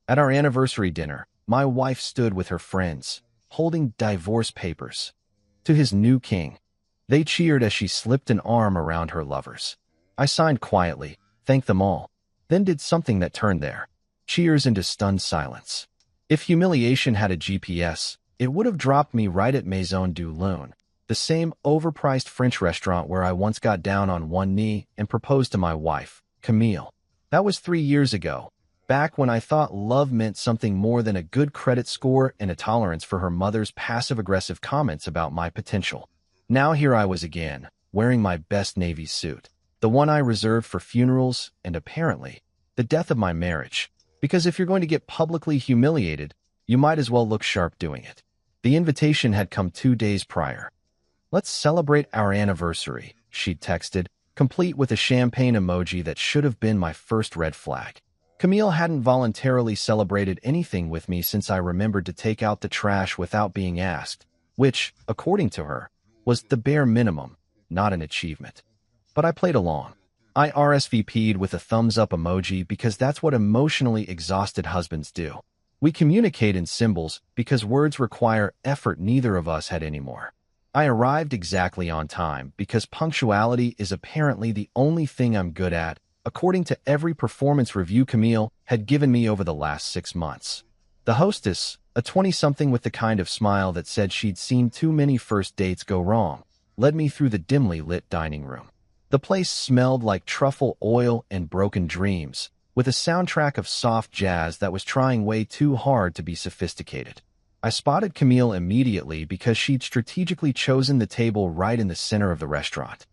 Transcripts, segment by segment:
At our anniversary dinner, my wife stood with her friends, holding divorce papers. To his new king. They cheered as she slipped an arm around her lovers. I signed quietly, thanked them all, then did something that turned their cheers into stunned silence. If humiliation had a GPS, it would have dropped me right at Maison du Loon, the same overpriced French restaurant where I once got down on one knee and proposed to my wife, Camille. That was 3 years ago, back when I thought love meant something more than a good credit score and a tolerance for her mother's passive-aggressive comments about my potential. Now here I was again, wearing my best navy suit, the one I reserved for funerals and, apparently, the death of my marriage. Because if you're going to get publicly humiliated, you might as well look sharp doing it. The invitation had come 2 days prior. "Let's celebrate our anniversary," she'd texted, complete with a champagne emoji that should have been my first red flag. Camille hadn't voluntarily celebrated anything with me since I remembered to take out the trash without being asked, which, according to her, was the bare minimum, not an achievement. But I played along. I RSVP'd with a thumbs-up emoji because that's what emotionally exhausted husbands do. We communicate in symbols because words require effort neither of us had anymore. I arrived exactly on time because punctuality is apparently the only thing I'm good at, according to every performance review Camille had given me over the last 6 months. The hostess, a 20-something with the kind of smile that said she'd seen too many first dates go wrong, led me through the dimly lit dining room. The place smelled like truffle oil and broken dreams, with a soundtrack of soft jazz that was trying way too hard to be sophisticated. I spotted Camille immediately because she'd strategically chosen the table right in the center of the restaurant.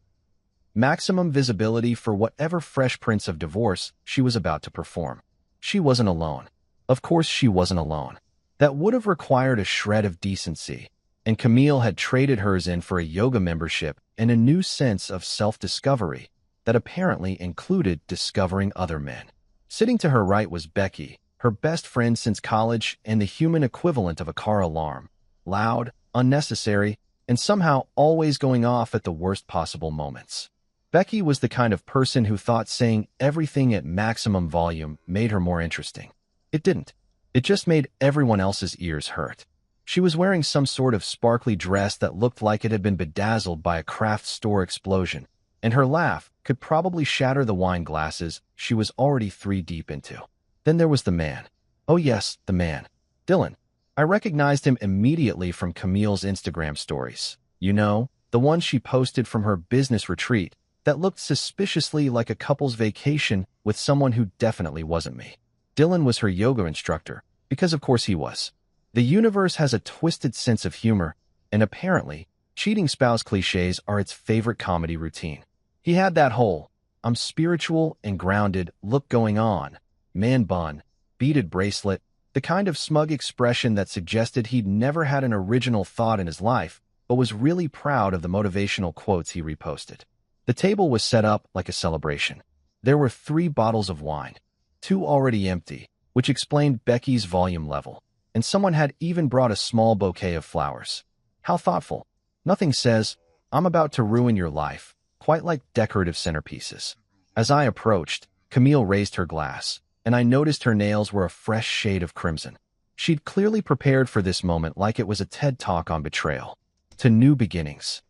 Maximum visibility for whatever Fresh Prince of Divorce she was about to perform. She wasn't alone. Of course she wasn't alone. That would have required a shred of decency, and Camille had traded hers in for a yoga membership and a new sense of self-discovery that apparently included discovering other men. Sitting to her right was Becky, her best friend since college and the human equivalent of a car alarm. Loud, unnecessary, and somehow always going off at the worst possible moments. Becky was the kind of person who thought saying everything at maximum volume made her more interesting. It didn't. It just made everyone else's ears hurt. She was wearing some sort of sparkly dress that looked like it had been bedazzled by a craft store explosion, and her laugh could probably shatter the wine glasses she was already 3 deep into. Then there was the man. Oh yes, the man. Dylan. I recognized him immediately from Camille's Instagram stories. You know, the one she posted from her business retreat that looked suspiciously like a couple's vacation with someone who definitely wasn't me. Dylan was her yoga instructor, because of course he was. The universe has a twisted sense of humor, and apparently, cheating spouse cliches are its favorite comedy routine. He had that whole, "I'm spiritual and grounded" look going on, man bun, beaded bracelet, the kind of smug expression that suggested he'd never had an original thought in his life, but was really proud of the motivational quotes he reposted. The table was set up like a celebration. There were 3 bottles of wine, 2 already empty, which explained Becky's volume level, and someone had even brought a small bouquet of flowers. How thoughtful. Nothing says, "I'm about to ruin your life," quite like decorative centerpieces. As I approached, Camille raised her glass, and I noticed her nails were a fresh shade of crimson. She'd clearly prepared for this moment like it was a TED Talk on betrayal. "To new beginnings,"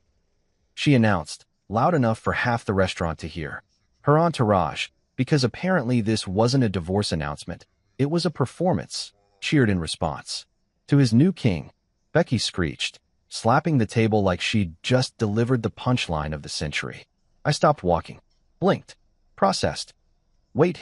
she announced, loud enough for half the restaurant to hear. Her entourage, because apparently this wasn't a divorce announcement, it was a performance, cheered in response. "To his new king," Becky screeched, slapping the table like she'd just delivered the punchline of the century. I stopped walking, blinked, processed. Wait,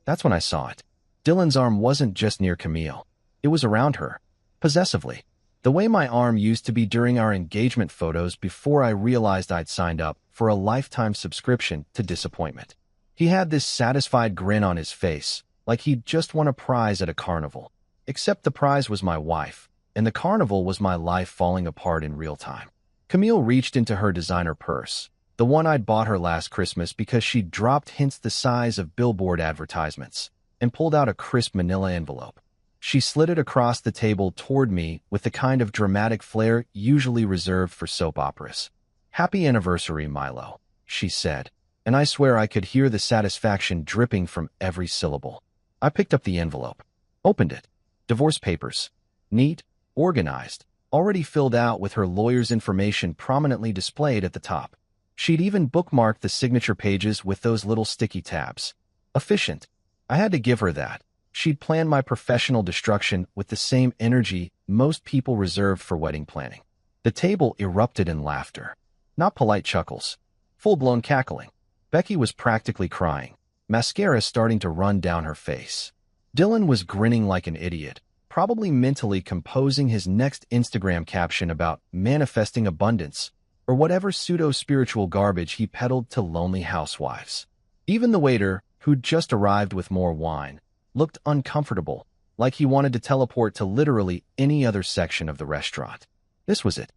that's when I saw it. Dylan's arm wasn't just near Camille. It was around her, possessively. The way my arm used to be during our engagement photos before I realized I'd signed up for a lifetime subscription to disappointment. He had this satisfied grin on his face, like he'd just won a prize at a carnival. Except the prize was my wife, and the carnival was my life falling apart in real time. Camille reached into her designer purse, the one I'd bought her last Christmas because she'd dropped hints the size of billboard advertisements, and pulled out a crisp manila envelope. She slid it across the table toward me with the kind of dramatic flair usually reserved for soap operas. "Happy anniversary, Milo," she said, and I swear I could hear the satisfaction dripping from every syllable. I picked up the envelope. Opened it. Divorce papers. Neat, organized, already filled out with her lawyer's information prominently displayed at the top. She'd even bookmarked the signature pages with those little sticky tabs. Efficient. I had to give her that. She'd planned my professional destruction with the same energy most people reserved for wedding planning. The table erupted in laughter. Not polite chuckles. Full-blown cackling. Becky was practically crying, mascara starting to run down her face. Dylan was grinning like an idiot, probably mentally composing his next Instagram caption about manifesting abundance or whatever pseudo-spiritual garbage he peddled to lonely housewives. Even the waiter, who'd just arrived with more wine, looked uncomfortable, like he wanted to teleport to literally any other section of the restaurant. This was it.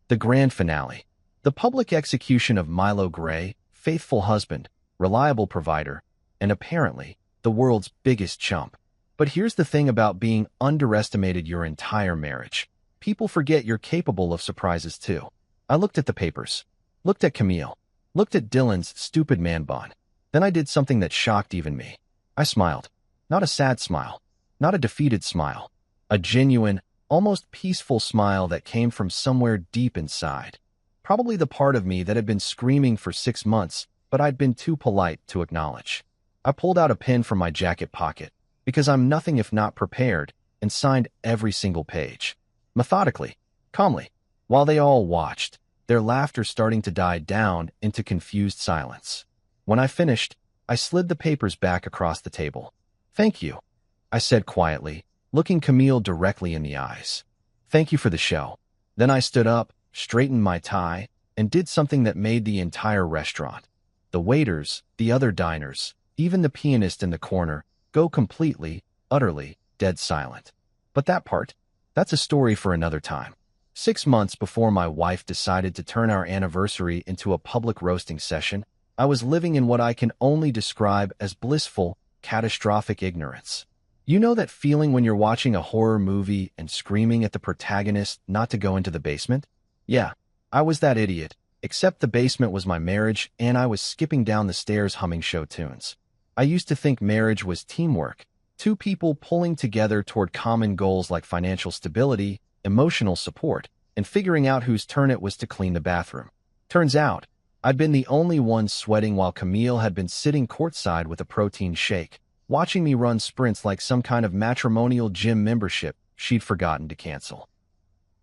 The grand finale. The public execution of Milo Gray, faithful husband, reliable provider, and apparently the world's biggest chump. But here's the thing about being underestimated your entire marriage. People forget you're capable of surprises too. I looked at the papers, looked at Camille, looked at Dylan's stupid man bun. Then I did something that shocked even me. I smiled. Not a sad smile, not a defeated smile. A genuine, almost peaceful smile that came from somewhere deep inside. Probably the part of me that had been screaming for 6 months, but I'd been too polite to acknowledge. I pulled out a pen from my jacket pocket, because I'm nothing if not prepared, and signed every single page. Methodically, calmly, while they all watched, their laughter starting to die down into confused silence. When I finished, I slid the papers back across the table. "Thank you," I said quietly, looking Camille directly in the eyes. "Thank you for the show." Then I stood up, straightened my tie, and did something that made the entire restaurant, the waiters, the other diners, even the pianist in the corner, go completely, utterly, dead silent. But that part, that's a story for another time. 6 months before my wife decided to turn our anniversary into a public roasting session, I was living in what I can only describe as blissful, catastrophic ignorance. You know that feeling when you're watching a horror movie and screaming at the protagonist not to go into the basement? Yeah, I was that idiot, except the basement was my marriage and I was skipping down the stairs humming show tunes. I used to think marriage was teamwork, two people pulling together toward common goals like financial stability, emotional support, and figuring out whose turn it was to clean the bathroom. Turns out, I'd been the only one sweating while Camille had been sitting courtside with a protein shake, watching me run sprints like some kind of matrimonial gym membership she'd forgotten to cancel.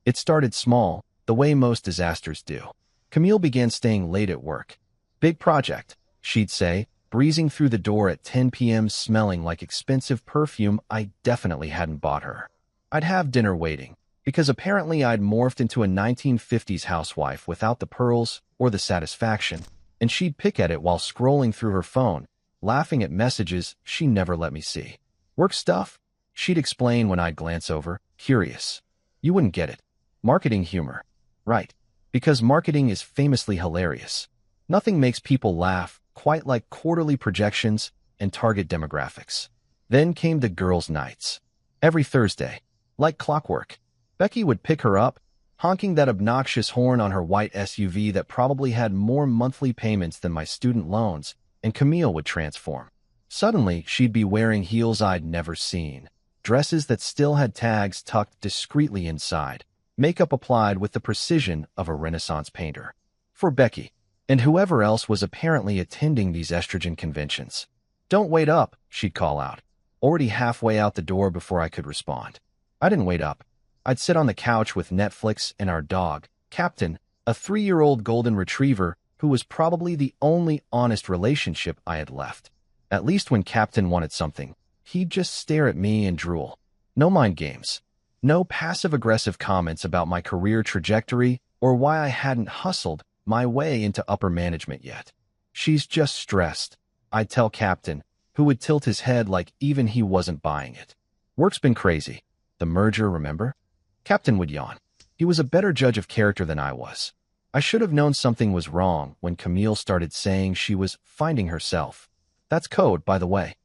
It started small, the way most disasters do. Camille began staying late at work. "Big project," she'd say, breezing through the door at 10 p.m. smelling like expensive perfume I definitely hadn't bought her. I'd have dinner waiting, because apparently I'd morphed into a 1950s housewife without the pearls or the satisfaction, and she'd pick at it while scrolling through her phone, laughing at messages she never let me see. "Work stuff?" she'd explain when I'd glance over, curious. "You wouldn't get it. Marketing humor." Right, because marketing is famously hilarious. Nothing makes people laugh quite like quarterly projections and target demographics. Then came the girls' nights. Every Thursday, like clockwork, Becky would pick her up, honking that obnoxious horn on her white SUV that probably had more monthly payments than my student loans, and Camille would transform. Suddenly, she'd be wearing heels I'd never seen, dresses that still had tags tucked discreetly inside, makeup applied with the precision of a Renaissance painter. For Becky, and whoever else was apparently attending these estrogen conventions. "Don't wait up," she'd call out, already halfway out the door before I could respond. I didn't wait up. I'd sit on the couch with Netflix and our dog, Captain, a 3-year-old golden retriever who was probably the only honest relationship I had left. At least when Captain wanted something, he'd just stare at me and drool. No mind games. No passive-aggressive comments about my career trajectory or why I hadn't hustled my way into upper management yet. "She's just stressed," I'd tell Captain, who would tilt his head like even he wasn't buying it. "Work's been crazy. The merger, remember?" Captain would yawn. He was a better judge of character than I was. I should have known something was wrong when Camille started saying she was finding herself. That's code, by the way.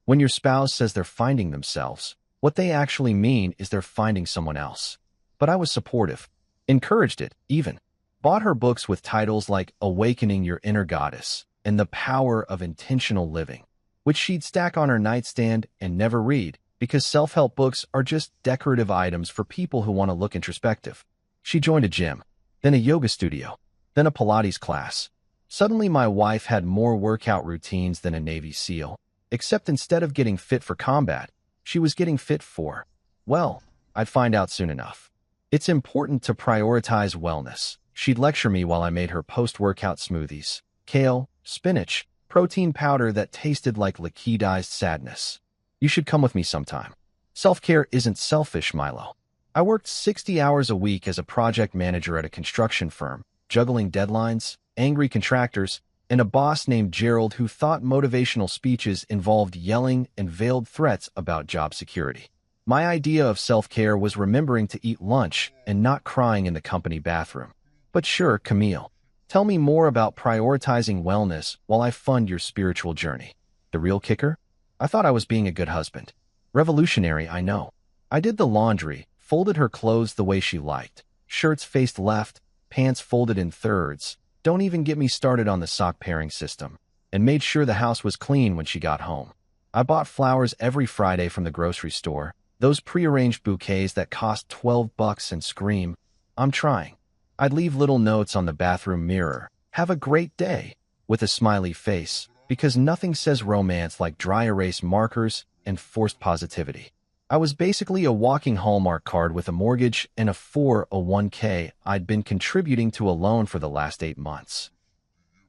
When your spouse says they're finding themselves, what they actually mean is they're finding someone else. But I was supportive, encouraged it, even. Bought her books with titles like Awakening Your Inner Goddess and The Power of Intentional Living, which she'd stack on her nightstand and never read, because self-help books are just decorative items for people who want to look introspective. She joined a gym, then a yoga studio, then a Pilates class. Suddenly, my wife had more workout routines than a Navy SEAL, except instead of getting fit for combat, she was getting fit for, well, I'd find out soon enough. It's important to prioritize wellness. She'd lecture me while I made her post-workout smoothies, kale, spinach, protein powder that tasted like liquidized sadness. You should come with me sometime. Self-care isn't selfish, Milo. I worked 60 hours a week as a project manager at a construction firm, juggling deadlines, angry contractors, and a boss named Gerald who thought motivational speeches involved yelling and veiled threats about job security. My idea of self-care was remembering to eat lunch and not crying in the company bathroom. But sure, Camille, tell me more about prioritizing wellness while I fund your spiritual journey. The real kicker? I thought I was being a good husband. Revolutionary, I know. I did the laundry, folded her clothes the way she liked, shirts faced left, pants folded in thirds, don't even get me started on the sock pairing system, and made sure the house was clean when she got home. I bought flowers every Friday from the grocery store, those prearranged bouquets that cost $12 and scream, I'm trying. I'd leave little notes on the bathroom mirror, have a great day, with a smiley face, because nothing says romance like dry erase markers and forced positivity. I was basically a walking Hallmark card with a mortgage and a 401k I'd been contributing to a loan for the last 8 months.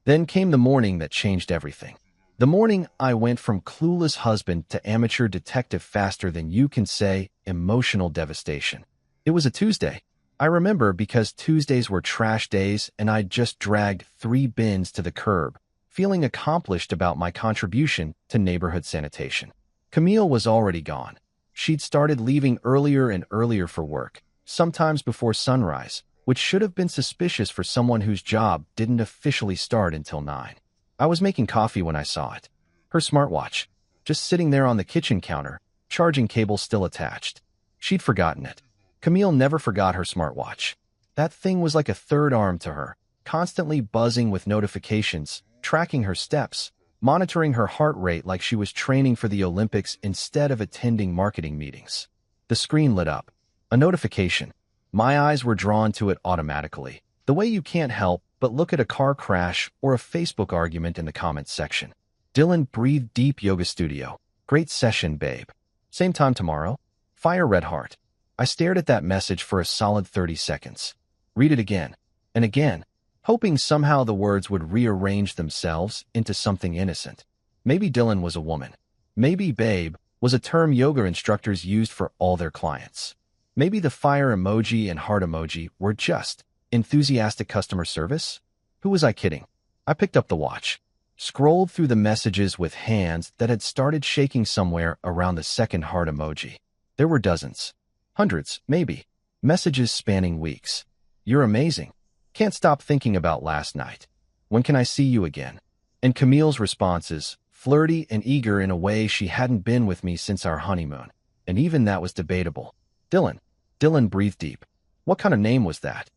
Then came the morning that changed everything. The morning I went from clueless husband to amateur detective faster than you can say, emotional devastation. It was a Tuesday. I remember because Tuesdays were trash days and I'd just dragged 3 bins to the curb, feeling accomplished about my contribution to neighborhood sanitation. Camille was already gone. She'd started leaving earlier and earlier for work, sometimes before sunrise, which should have been suspicious for someone whose job didn't officially start until 9. I was making coffee when I saw it. Her smartwatch, just sitting there on the kitchen counter, charging cable still attached. She'd forgotten it. Camille never forgot her smartwatch. That thing was like a third arm to her, constantly buzzing with notifications, tracking her steps, monitoring her heart rate like she was training for the Olympics instead of attending marketing meetings. The screen lit up. A notification. My eyes were drawn to it automatically, the way you can't help but look at a car crash or a Facebook argument in the comments section. Dylan breathed deep yoga studio. Great session, babe. Same time tomorrow? Fire red heart. I stared at that message for a solid 30 seconds. Read it again and again, hoping somehow the words would rearrange themselves into something innocent. Maybe Dylan was a woman. Maybe babe was a term yoga instructors used for all their clients. Maybe the fire emoji and heart emoji were just enthusiastic customer service? Who was I kidding? I picked up the watch, scrolled through the messages with hands that had started shaking somewhere around the second heart emoji. There were dozens. Hundreds, maybe. Messages spanning weeks. You're amazing. Can't stop thinking about last night. When can I see you again? And Camille's responses, flirty and eager in a way she hadn't been with me since our honeymoon. And even that was debatable. Dylan. Dylan breathed deep. What kind of name was that?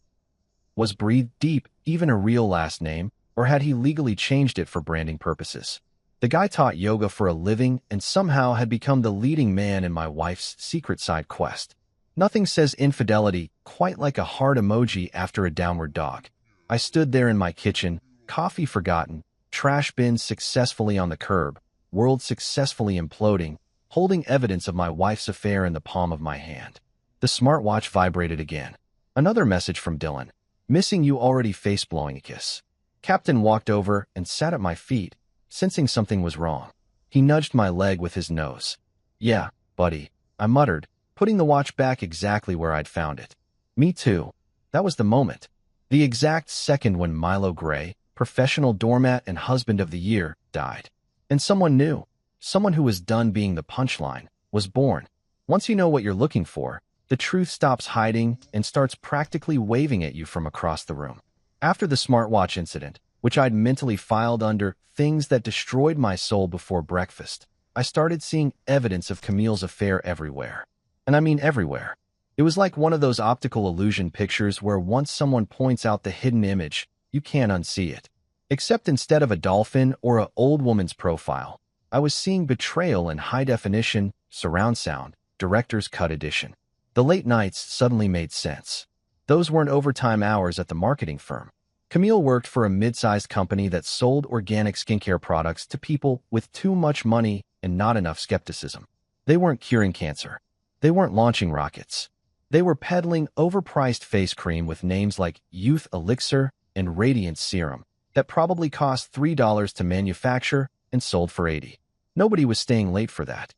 Was Breathe Deep even a real last name, or had he legally changed it for branding purposes? The guy taught yoga for a living and somehow had become the leading man in my wife's secret side quest. Nothing says infidelity quite like a heart emoji after a downward dog. I stood there in my kitchen, coffee forgotten, trash bins successfully on the curb, world successfully imploding, holding evidence of my wife's affair in the palm of my hand. The smartwatch vibrated again. Another message from Dylan. Missing you already, face blowing a kiss. Captain walked over and sat at my feet, sensing something was wrong. He nudged my leg with his nose. Yeah, buddy, I muttered, putting the watch back exactly where I'd found it. Me too. That was the moment. The exact second when Milo Gray, professional doormat and husband of the year, died. And someone new, someone who was done being the punchline, was born. Once you know what you're looking for, the truth stops hiding and starts practically waving at you from across the room. After the smartwatch incident, which I'd mentally filed under things that destroyed my soul before breakfast, I started seeing evidence of Camille's affair everywhere. And I mean everywhere. It was like one of those optical illusion pictures where once someone points out the hidden image, you can't unsee it. Except instead of a dolphin or an old woman's profile, I was seeing Betrayal in high definition, surround sound, director's cut edition. The late nights suddenly made sense. Those weren't overtime hours at the marketing firm. Camille worked for a mid-sized company that sold organic skincare products to people with too much money and not enough skepticism. They weren't curing cancer. They weren't launching rockets. They were peddling overpriced face cream with names like Youth Elixir and Radiance Serum that probably cost $3 to manufacture and sold for $80. Nobody was staying late for that.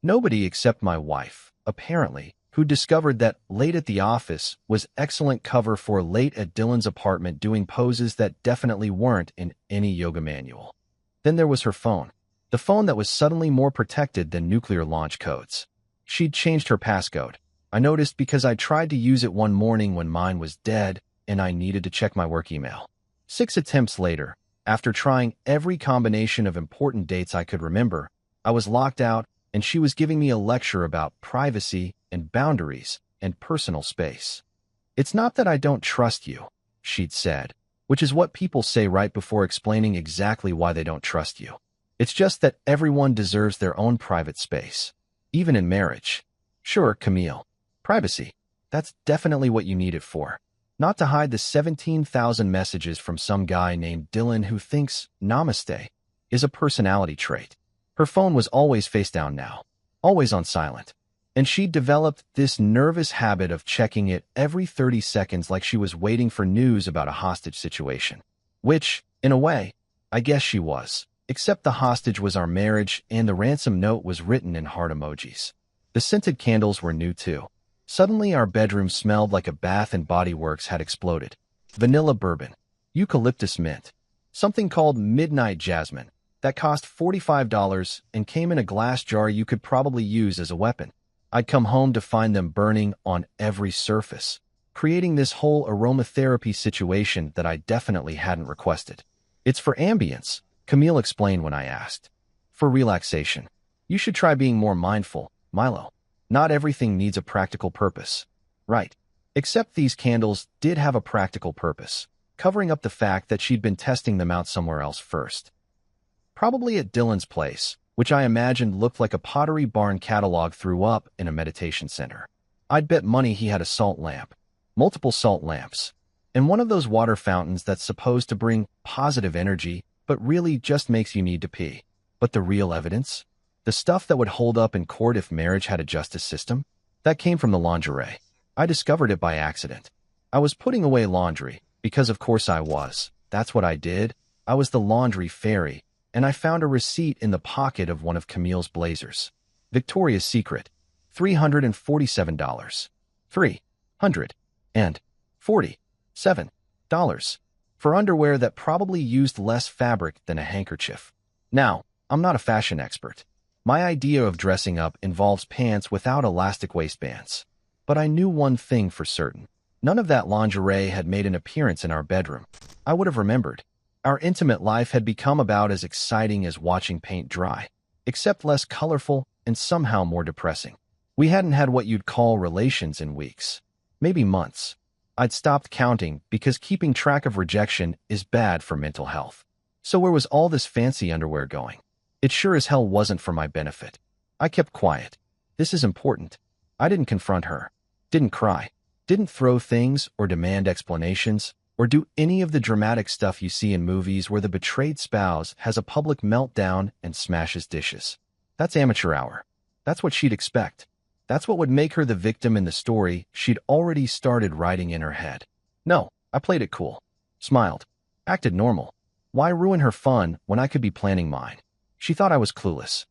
Nobody except my wife, apparently, who discovered that Late at the Office was excellent cover for Late at Dylan's apartment doing poses that definitely weren't in any yoga manual. Then there was her phone. The phone that was suddenly more protected than nuclear launch codes. She'd changed her passcode. I noticed because I tried to use it one morning when mine was dead and I needed to check my work email. 6 attempts later, after trying every combination of important dates I could remember, I was locked out and she was giving me a lecture about privacy and boundaries and personal space. "It's not that I don't trust you," she'd said, which is what people say right before explaining exactly why they don't trust you. "It's just that everyone deserves their own private space, even in marriage." Sure, Camille. Privacy. That's definitely what you need it for. Not to hide the 17,000 messages from some guy named Dylan who thinks namaste is a personality trait. Her phone was always face down now, always on silent. And she'd developed this nervous habit of checking it every 30 seconds like she was waiting for news about a hostage situation. Which, in a way, I guess she was. Except the hostage was our marriage and the ransom note was written in heart emojis. The scented candles were new too. Suddenly our bedroom smelled like a Bath and Body Works had exploded. Vanilla bourbon, eucalyptus mint, something called Midnight Jasmine that cost $45 and came in a glass jar you could probably use as a weapon. I'd come home to find them burning on every surface, creating this whole aromatherapy situation that I definitely hadn't requested. "It's for ambience," Camille explained when I asked. "For relaxation. You should try being more mindful, Milo. Not everything needs a practical purpose." Right. Except these candles did have a practical purpose, covering up the fact that she'd been testing them out somewhere else first. Probably at Dylan's place, which I imagined looked like a Pottery Barn catalog threw up in a meditation center. I'd bet money he had a salt lamp, multiple salt lamps, and one of those water fountains that's supposed to bring positive energy but really just makes you need to pee. But the real evidence? The stuff that would hold up in court if marriage had a justice system? That came from the lingerie. I discovered it by accident. I was putting away laundry, because of course I was. That's what I did. I was the laundry fairy, and I found a receipt in the pocket of one of Camille's blazers. Victoria's Secret, $347. $347 for underwear that probably used less fabric than a handkerchief. Now, I'm not a fashion expert. My idea of dressing up involves pants without elastic waistbands. But I knew one thing for certain. None of that lingerie had made an appearance in our bedroom. I would have remembered. Our intimate life had become about as exciting as watching paint dry, except less colorful and somehow more depressing. We hadn't had what you'd call relations in weeks, maybe months. I'd stopped counting because keeping track of rejection is bad for mental health. So where was all this fancy underwear going? It sure as hell wasn't for my benefit. I kept quiet. This is important. I didn't confront her, didn't cry, didn't throw things or demand explanations, or do any of the dramatic stuff you see in movies where the betrayed spouse has a public meltdown and smashes dishes. That's amateur hour. That's what she'd expect. That's what would make her the victim in the story she'd already started writing in her head. No, I played it cool, smiled, acted normal. Why ruin her fun when I could be planning mine? She thought I was clueless.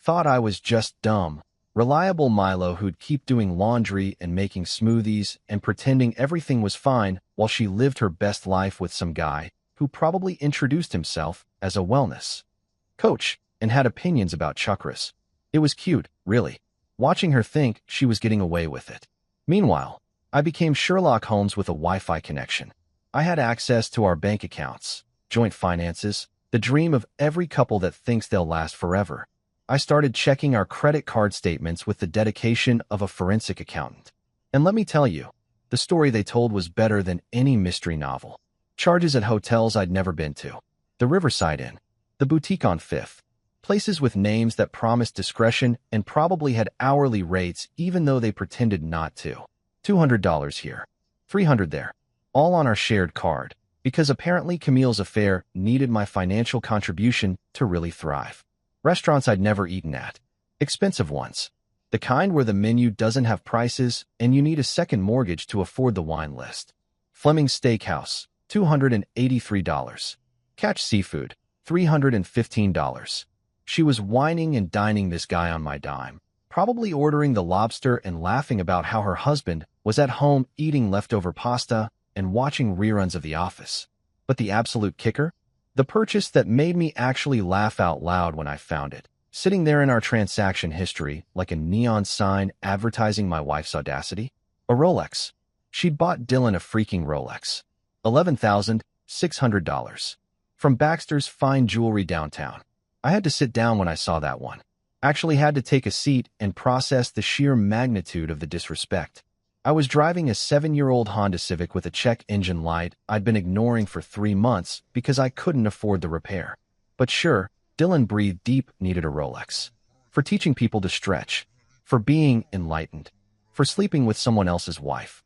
Thought I was just dumb. Reliable Milo who'd keep doing laundry and making smoothies and pretending everything was fine while she lived her best life with some guy who probably introduced himself as a wellness coach and had opinions about chakras. It was cute, really, watching her think she was getting away with it. Meanwhile, I became Sherlock Holmes with a Wi-Fi connection. I had access to our bank accounts, joint finances, the dream of every couple that thinks they'll last forever. I started checking our credit card statements with the dedication of a forensic accountant. And let me tell you, the story they told was better than any mystery novel. Charges at hotels I'd never been to. The Riverside Inn. The boutique on Fifth. Places with names that promised discretion and probably had hourly rates even though they pretended not to. $200 here, $300 there, all on our shared card, because apparently Camille's affair needed my financial contribution to really thrive. Restaurants I'd never eaten at. Expensive ones. The kind where the menu doesn't have prices and you need a second mortgage to afford the wine list. Fleming's Steakhouse, $283. Catch Seafood, $315. She was whining and dining this guy on my dime, probably ordering the lobster and laughing about how her husband was at home eating leftover pasta and watching reruns of The Office. But the absolute kicker? The purchase that made me actually laugh out loud when I found it, sitting there in our transaction history like a neon sign advertising my wife's audacity. A Rolex. She'd bought Dylan a freaking Rolex. $11,600. From Baxter's Fine Jewelry downtown. I had to sit down when I saw that one. Actually had to take a seat and process the sheer magnitude of the disrespect. I was driving a 7-year-old Honda Civic with a check engine light I'd been ignoring for 3 months because I couldn't afford the repair. But sure, Dylan breathed deep needed a Rolex. For teaching people to stretch. For being enlightened. For sleeping with someone else's wife.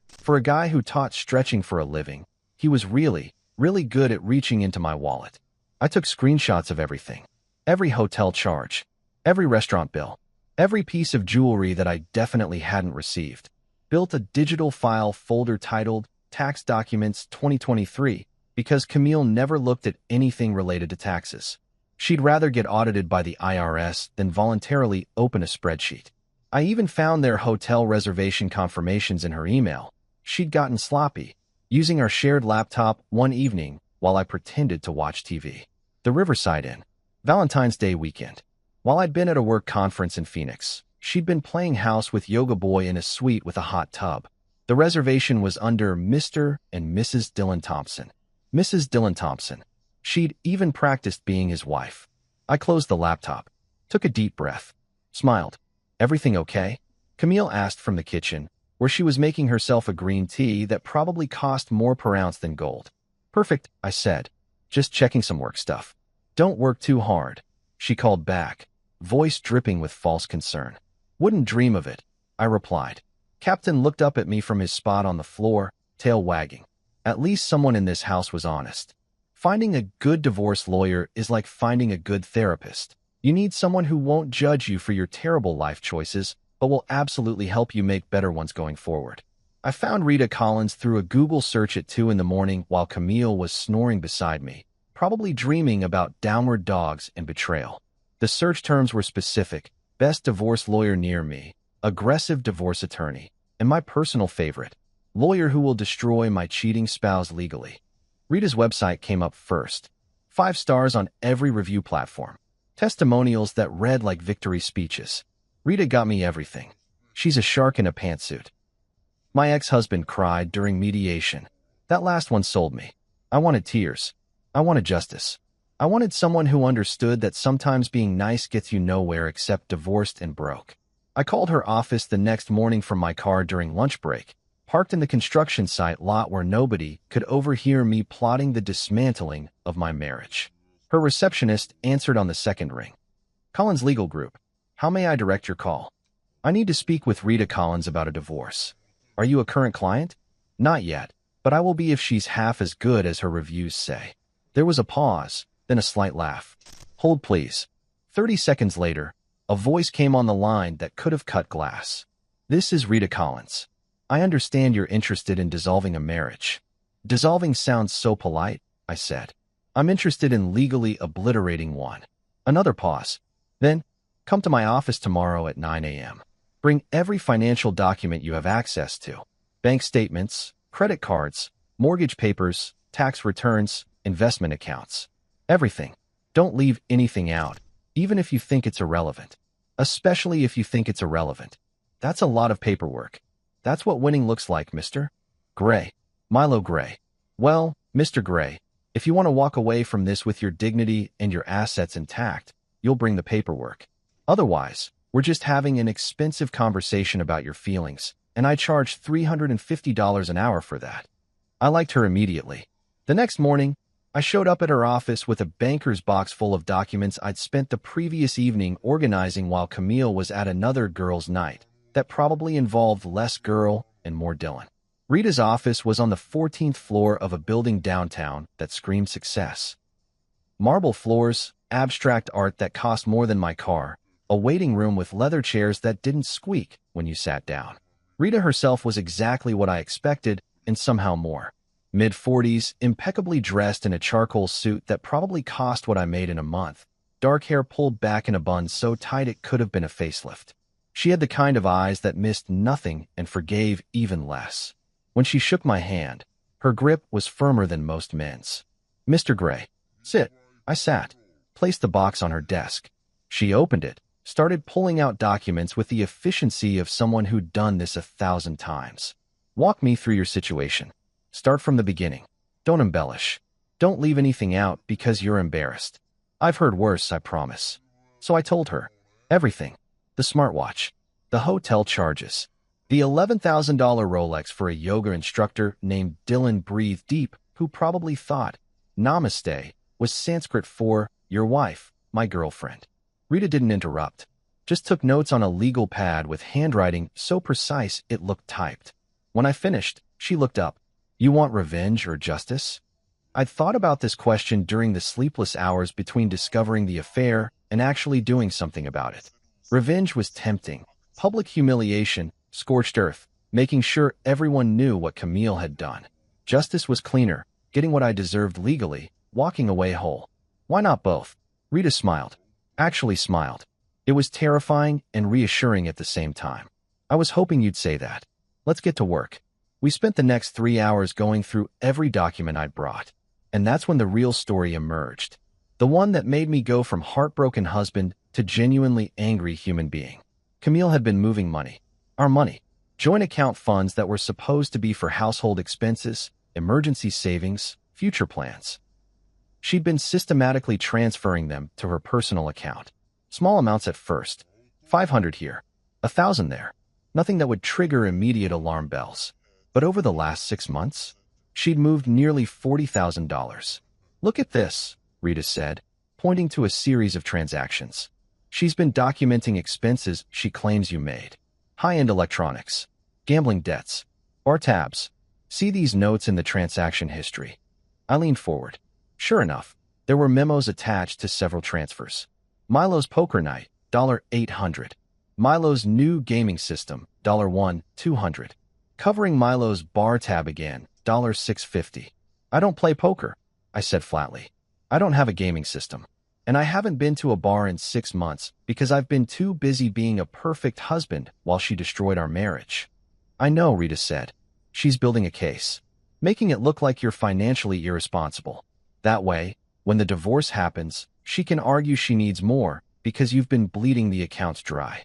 For a guy who taught stretching for a living, he was really good at reaching into my wallet. I took screenshots of everything. Every hotel charge. Every restaurant bill. Every piece of jewelry that I definitely hadn't received. Built a digital file folder titled Tax Documents 2023 because Camille never looked at anything related to taxes. She'd rather get audited by the IRS than voluntarily open a spreadsheet. I even found their hotel reservation confirmations in her email. She'd gotten sloppy, using our shared laptop one evening while I pretended to watch TV. The Riverside Inn. Valentine's Day weekend. While I'd been at a work conference in Phoenix, she'd been playing house with Yoga Boy in a suite with a hot tub. The reservation was under Mr. and Mrs. Dylan Thompson. Mrs. Dylan Thompson. She'd even practiced being his wife. I closed the laptop, took a deep breath, smiled. Everything okay? Camille asked from the kitchen, where she was making herself a green tea that probably cost more per ounce than gold. Perfect, I said. Just checking some work stuff. Don't work too hard, she called back, voice dripping with false concern. Wouldn't dream of it, I replied. Captain looked up at me from his spot on the floor, tail wagging. At least someone in this house was honest. Finding a good divorce lawyer is like finding a good therapist. You need someone who won't judge you for your terrible life choices, but will absolutely help you make better ones going forward. I found Rita Collins through a Google search at 2 in the morning while Camille was snoring beside me, probably dreaming about downward dogs and betrayal. The search terms were specific: best divorce lawyer near me, aggressive divorce attorney, and my personal favorite, lawyer who will destroy my cheating spouse legally. Rita's website came up first. 5 stars on every review platform. Testimonials that read like victory speeches. Rita got me everything. She's a shark in a pantsuit. My ex-husband cried during mediation. That last one sold me. I wanted tears. I wanted justice. I wanted someone who understood that sometimes being nice gets you nowhere except divorced and broke. I called her office the next morning from my car during lunch break, parked in the construction site lot where nobody could overhear me plotting the dismantling of my marriage. Her receptionist answered on the second ring. Collins Legal Group. How may I direct your call? I need to speak with Rita Collins about a divorce. Are you a current client? Not yet, but I will be if she's half as good as her reviews say. There was a pause, then a slight laugh. Hold please. 30 seconds later, a voice came on the line that could have cut glass. This is Rita Collins. I understand you're interested in dissolving a marriage. Dissolving sounds so polite, I said. I'm interested in legally obliterating one. Another pause. Then, come to my office tomorrow at 9 a.m. Bring every financial document you have access to. Bank statements, credit cards, mortgage papers, tax returns, investment accounts. Everything. Don't leave anything out, even if you think it's irrelevant. Especially if you think it's irrelevant. That's a lot of paperwork. That's what winning looks like, Mr. Gray. Milo Gray. Well, Mr. Gray, if you want to walk away from this with your dignity and your assets intact, you'll bring the paperwork. Otherwise, we're just having an expensive conversation about your feelings, and I charge $350 an hour for that. I liked her immediately. The next morning, I showed up at her office with a banker's box full of documents I'd spent the previous evening organizing while Camille was at another girls' night that probably involved less girl and more Dylan. Rita's office was on the 14th floor of a building downtown that screamed success. Marble floors, abstract art that cost more than my car, a waiting room with leather chairs that didn't squeak when you sat down. Rita herself was exactly what I expected, and somehow more. Mid-40s, impeccably dressed in a charcoal suit that probably cost what I made in a month, dark hair pulled back in a bun so tight it could have been a facelift. She had the kind of eyes that missed nothing and forgave even less. When she shook my hand, her grip was firmer than most men's. "Mr. Gray, sit." I sat, placed the box on her desk. She opened it, started pulling out documents with the efficiency of someone who'd done this 1,000 times. "Walk me through your situation. Start from the beginning. Don't embellish. Don't leave anything out because you're embarrassed. I've heard worse, I promise." So I told her. Everything. The smartwatch. The hotel charges. The $11,000 Rolex for a yoga instructor named Dylan Breathe Deep, who probably thought Namaste was Sanskrit for your wife, my girlfriend. Rita didn't interrupt. Just took notes on a legal pad with handwriting so precise it looked typed. When I finished, she looked up. "You want revenge or justice?" I'd thought about this question during the sleepless hours between discovering the affair and actually doing something about it. Revenge was tempting. Public humiliation, scorched earth, making sure everyone knew what Camille had done. Justice was cleaner, getting what I deserved legally, walking away whole. Why not both? Rita smiled. Actually smiled. It was terrifying and reassuring at the same time. "I was hoping you'd say that. Let's get to work." We spent the next 3 hours going through every document I'd brought. And that's when the real story emerged. The one that made me go from heartbroken husband to genuinely angry human being. Camille had been moving money. Our money. Joint account funds that were supposed to be for household expenses, emergency savings, future plans. She'd been systematically transferring them to her personal account. Small amounts at first. 500 here. 1,000 there. Nothing that would trigger immediate alarm bells. But over the last 6 months, she'd moved nearly $40,000. "Look at this," Rita said, pointing to a series of transactions. "She's been documenting expenses she claims you made. High-end electronics, gambling debts, bar tabs. See these notes in the transaction history." I leaned forward. Sure enough, there were memos attached to several transfers. Milo's poker night, $800. Milo's new gaming system, $200. Covering Milo's bar tab again, $650. "I don't play poker," I said flatly. "I don't have a gaming system. And I haven't been to a bar in 6 months because I've been too busy being a perfect husband while she destroyed our marriage." "I know," Rita said. "She's building a case, making it look like you're financially irresponsible. That way, when the divorce happens, she can argue she needs more because you've been bleeding the accounts dry."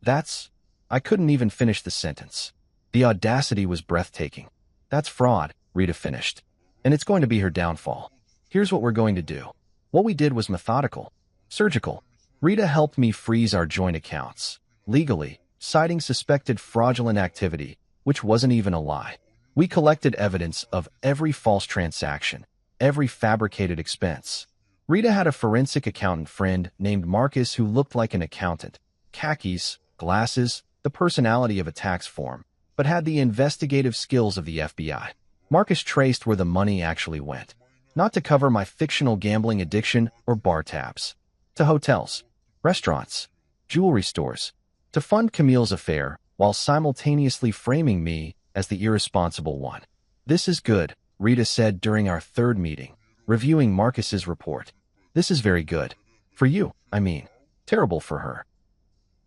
That's... I couldn't even finish the sentence. The audacity was breathtaking. "That's fraud," Rita finished. "And it's going to be her downfall. Here's what we're going to do." What we did was methodical, surgical. Rita helped me freeze our joint accounts, legally, citing suspected fraudulent activity, which wasn't even a lie. We collected evidence of every false transaction, every fabricated expense. Rita had a forensic accountant friend named Marcus who looked like an accountant. Khakis, glasses, the personality of a tax form, but had the investigative skills of the FBI. Marcus traced where the money actually went. Not to cover my fictional gambling addiction or bar tabs. To hotels, restaurants, jewelry stores. To fund Camille's affair while simultaneously framing me as the irresponsible one. "This is good," Rita said during our third meeting, reviewing Marcus's report. "This is very good. For you, I mean. Terrible for her."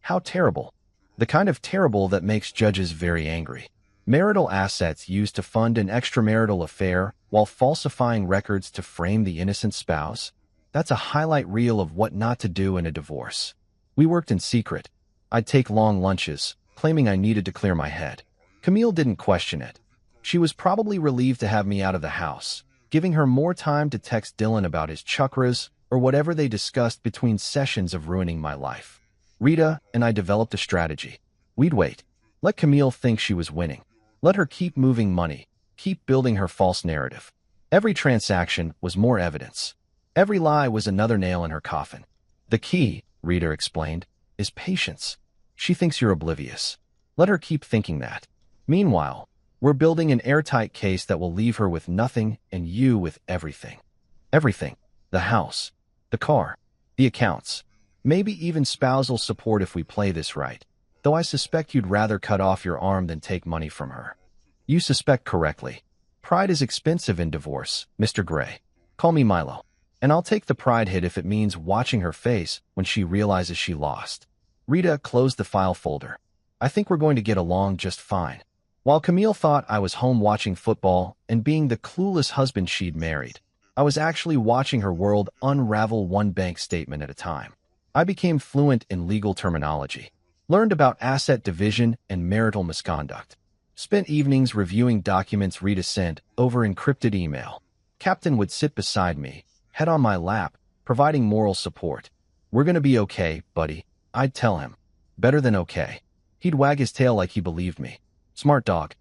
How terrible? The kind of terrible that makes judges very angry. Marital assets used to fund an extramarital affair while falsifying records to frame the innocent spouse? That's a highlight reel of what not to do in a divorce. We worked in secret. I'd take long lunches, claiming I needed to clear my head. Camille didn't question it. She was probably relieved to have me out of the house, giving her more time to text Dylan about his chakras or whatever they discussed between sessions of ruining my life. Rita and I developed a strategy. We'd wait. Let Camille think she was winning. Let her keep moving money, keep building her false narrative. Every transaction was more evidence. Every lie was another nail in her coffin. The key, Rita explained, is patience. She thinks you're oblivious. Let her keep thinking that. Meanwhile, we're building an airtight case that will leave her with nothing and you with everything. Everything. The house, the car, the accounts, maybe even spousal support if we play this right. Though I suspect you'd rather cut off your arm than take money from her. You suspect correctly. Pride is expensive in divorce, Mr. Gray. Call me Milo. And I'll take the pride hit if it means watching her face when she realizes she lost. Rita closed the file folder. I think we're going to get along just fine. While Camille thought I was home watching football and being the clueless husband she'd married, I was actually watching her world unravel one bank statement at a time. I became fluent in legal terminology, learned about asset division and marital misconduct, spent evenings reviewing documents Rita sent over encrypted email. Captain would sit beside me, head on my lap, providing moral support. We're gonna be okay, buddy, I'd tell him. Better than okay. He'd wag his tail like he believed me. Smart dog.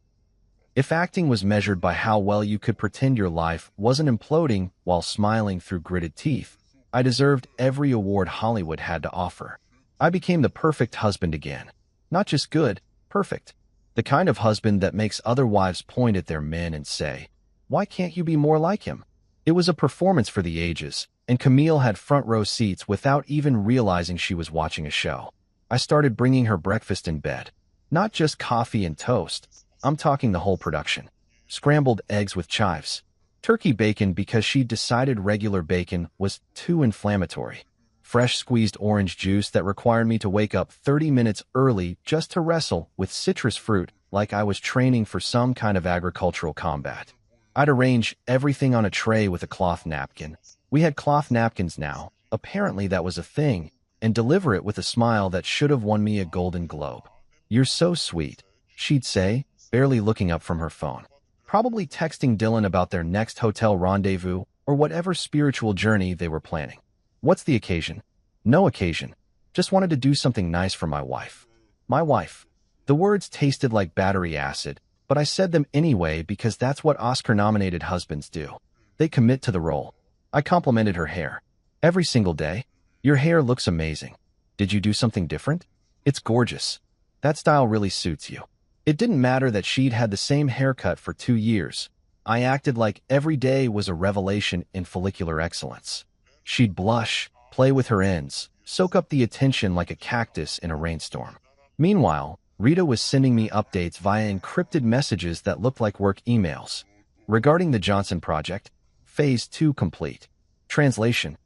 If acting was measured by how well you could pretend your life wasn't imploding while smiling through gritted teeth, I deserved every award Hollywood had to offer. I became the perfect husband again. Not just good, perfect. The kind of husband that makes other wives point at their men and say, "Why can't you be more like him?" It was a performance for the ages, and Camille had front row seats without even realizing she was watching a show. I started bringing her breakfast in bed. Not just coffee and toast. I'm talking the whole production. Scrambled eggs with chives. Turkey bacon because she decided regular bacon was too inflammatory. Fresh squeezed orange juice that required me to wake up 30 minutes early just to wrestle with citrus fruit like I was training for some kind of agricultural combat. I'd arrange everything on a tray with a cloth napkin. We had cloth napkins now. Apparently that was a thing. And deliver it with a smile that should have won me a Golden Globe. "You're so sweet," she'd say, barely looking up from her phone. Probably texting Dylan about their next hotel rendezvous or whatever spiritual journey they were planning. What's the occasion? No occasion. Just wanted to do something nice for my wife. My wife. The words tasted like battery acid, but I said them anyway because that's what Oscar-nominated husbands do. They commit to the role. I complimented her hair. Every single day. "Your hair looks amazing. Did you do something different? It's gorgeous. That style really suits you." It didn't matter that she'd had the same haircut for 2 years. I acted like every day was a revelation in follicular excellence. She'd blush, play with her ends, soak up the attention like a cactus in a rainstorm. Meanwhile, Rita was sending me updates via encrypted messages that looked like work emails. Regarding the Johnson project, Phase 2 complete. Translation: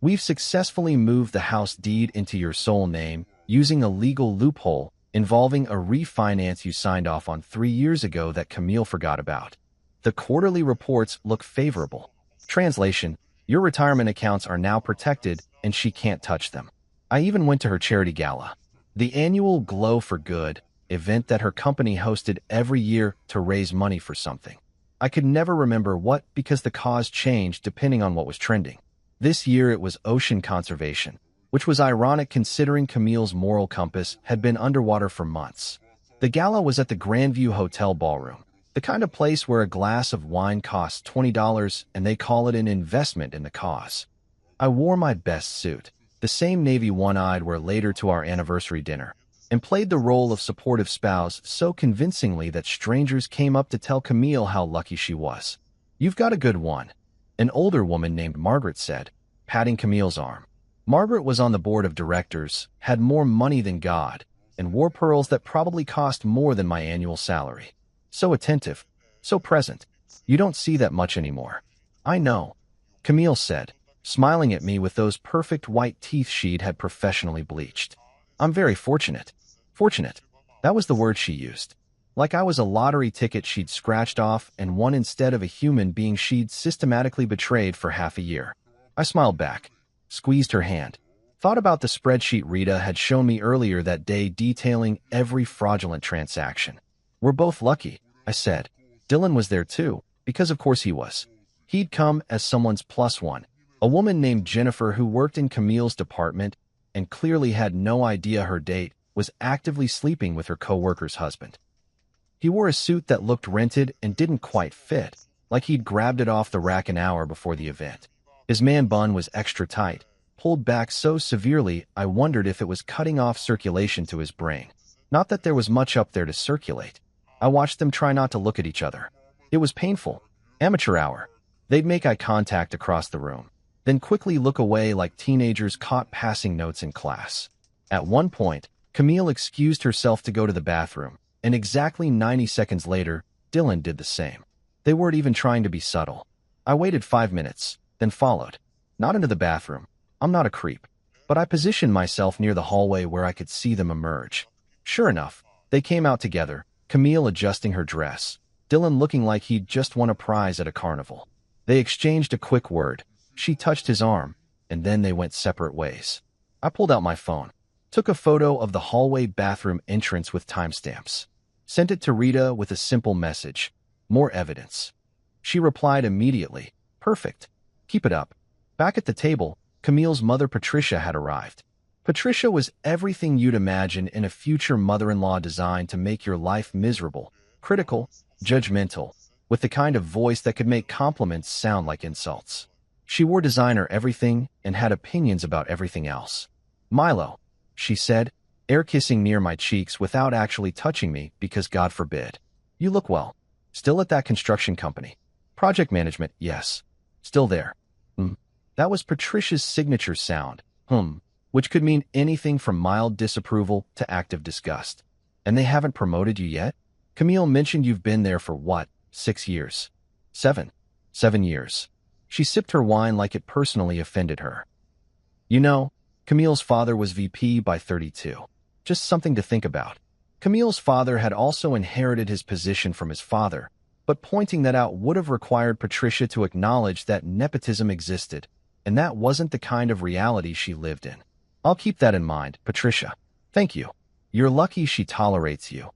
We've successfully moved the house deed into your sole name using a legal loophole involving a refinance you signed off on 3 years ago that Camille forgot about. The quarterly reports look favorable. Translation: Your retirement accounts are now protected and she can't touch them. I even went to her charity gala, the annual Glow for Good event that her company hosted every year to raise money for something. I could never remember what because the cause changed depending on what was trending. This year it was ocean conservation, which was ironic considering Camille's moral compass had been underwater for months. The gala was at the Grandview Hotel ballroom, the kind of place where a glass of wine costs $20 and they call it an investment in the cause. I wore my best suit, the same navy one I'd wear later to our anniversary dinner, and played the role of supportive spouse so convincingly that strangers came up to tell Camille how lucky she was. "You've got a good one," an older woman named Margaret said, patting Camille's arm. Margaret was on the board of directors, had more money than God, and wore pearls that probably cost more than my annual salary. So attentive, so present. You don't see that much anymore. "I know," Camille said, smiling at me with those perfect white teeth she'd had professionally bleached. "I'm very fortunate." Fortunate. That was the word she used. Like I was a lottery ticket she'd scratched off and won instead of a human being she'd systematically betrayed for half a year. I smiled back, squeezed her hand, thought about the spreadsheet Rita had shown me earlier that day detailing every fraudulent transaction. "We're both lucky," I said. Dylan was there too, because of course he was. He'd come as someone's plus one, a woman named Jennifer who worked in Camille's department and clearly had no idea her date was actively sleeping with her co-worker's husband. He wore a suit that looked rented and didn't quite fit, like he'd grabbed it off the rack an hour before the event. His man bun was extra tight, pulled back so severely I wondered if it was cutting off circulation to his brain. Not that there was much up there to circulate. I watched them try not to look at each other. It was painful. Amateur hour. They'd make eye contact across the room, then quickly look away like teenagers caught passing notes in class. At one point, Camille excused herself to go to the bathroom, and exactly 90 seconds later, Dylan did the same. They weren't even trying to be subtle. I waited 5 minutes, then followed. Not into the bathroom. I'm not a creep. But I positioned myself near the hallway where I could see them emerge. Sure enough, they came out together, Camille adjusting her dress, Dylan looking like he'd just won a prize at a carnival. They exchanged a quick word. She touched his arm, and then they went separate ways. I pulled out my phone, took a photo of the hallway bathroom entrance with timestamps, sent it to Rita with a simple message, more evidence. She replied immediately, perfect. Keep it up. Back at the table, Camille's mother Patricia had arrived. Patricia was everything you'd imagine in a future mother-in-law designed to make your life miserable, critical, judgmental, with the kind of voice that could make compliments sound like insults. She wore designer everything and had opinions about everything else. Milo, she said, air-kissing near my cheeks without actually touching me because God forbid. You look well. Still at that construction company. Project management, yes. Still there. That was Patricia's signature sound, which could mean anything from mild disapproval to active disgust. And they haven't promoted you yet? Camille mentioned you've been there for what, 6 years? 7 years. She sipped her wine like it personally offended her. You know, Camille's father was VP by 32. Just something to think about. Camille's father had also inherited his position from his father, but pointing that out would have required Patricia to acknowledge that nepotism existed, and that wasn't the kind of reality she lived in. I'll keep that in mind, Patricia. Thank you. You're lucky she tolerates you.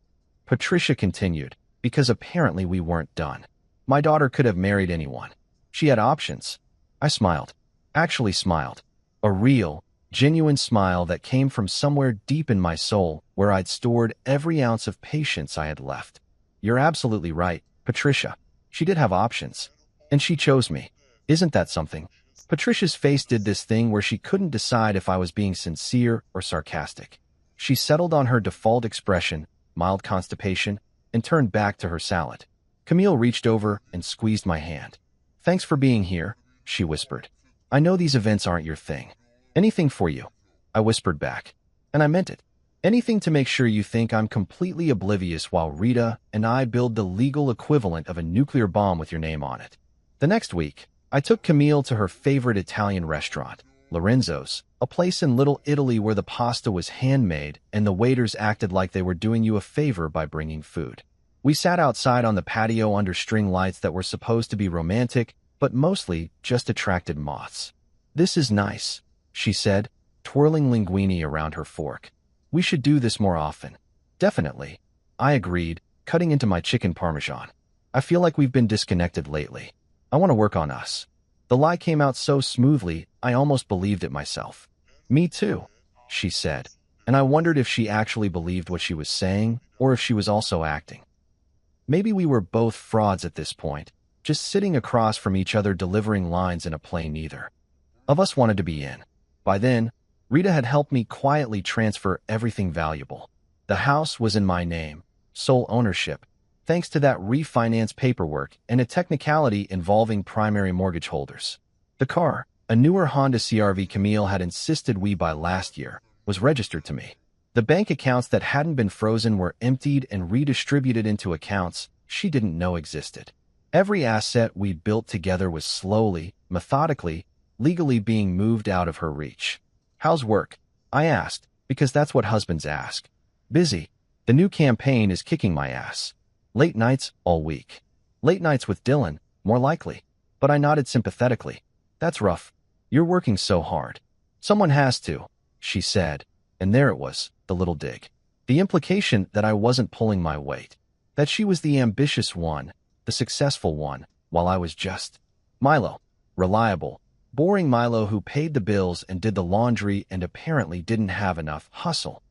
Patricia continued, because apparently we weren't done. My daughter could have married anyone. She had options. I smiled. Actually smiled. A real, genuine smile that came from somewhere deep in my soul where I'd stored every ounce of patience I had left. You're absolutely right, Patricia. She did have options. And she chose me. Isn't that something? Patricia's face did this thing where she couldn't decide if I was being sincere or sarcastic. She settled on her default expression, mild constipation, and turned back to her salad. Camille reached over and squeezed my hand. Thanks for being here, she whispered. I know these events aren't your thing. Anything for you, I whispered back. And I meant it. Anything to make sure you think I'm completely oblivious while Rita and I build the legal equivalent of a nuclear bomb with your name on it. The next week, I took Camille to her favorite Italian restaurant, Lorenzo's, a place in Little Italy where the pasta was handmade and the waiters acted like they were doing you a favor by bringing food. We sat outside on the patio under string lights that were supposed to be romantic, but mostly just attracted moths. This is nice, she said, twirling linguine around her fork. We should do this more often. Definitely. I agreed, cutting into my chicken parmesan. I feel like we've been disconnected lately. I want to work on us. The lie came out so smoothly, I almost believed it myself. Me too, she said, and I wondered if she actually believed what she was saying or if she was also acting. Maybe we were both frauds at this point, just sitting across from each other delivering lines in a play neither of us wanted to be in. By then, Rita had helped me quietly transfer everything valuable. The house was in my name, sole ownership, thanks to that refinance paperwork and a technicality involving primary mortgage holders. The car, a newer Honda CR-V Camille had insisted we buy last year, was registered to me. The bank accounts that hadn't been frozen were emptied and redistributed into accounts she didn't know existed. Every asset we'd built together was slowly, methodically, legally being moved out of her reach. How's work? I asked, because that's what husbands ask. Busy. The new campaign is kicking my ass. Late nights all week. Late nights with Dylan, more likely. But I nodded sympathetically. That's rough. You're working so hard. Someone has to, she said, and there it was, the little dig. The implication that I wasn't pulling my weight. That she was the ambitious one, the successful one, while I was just Milo. Reliable, boring Milo who paid the bills and did the laundry and apparently didn't have enough hustle.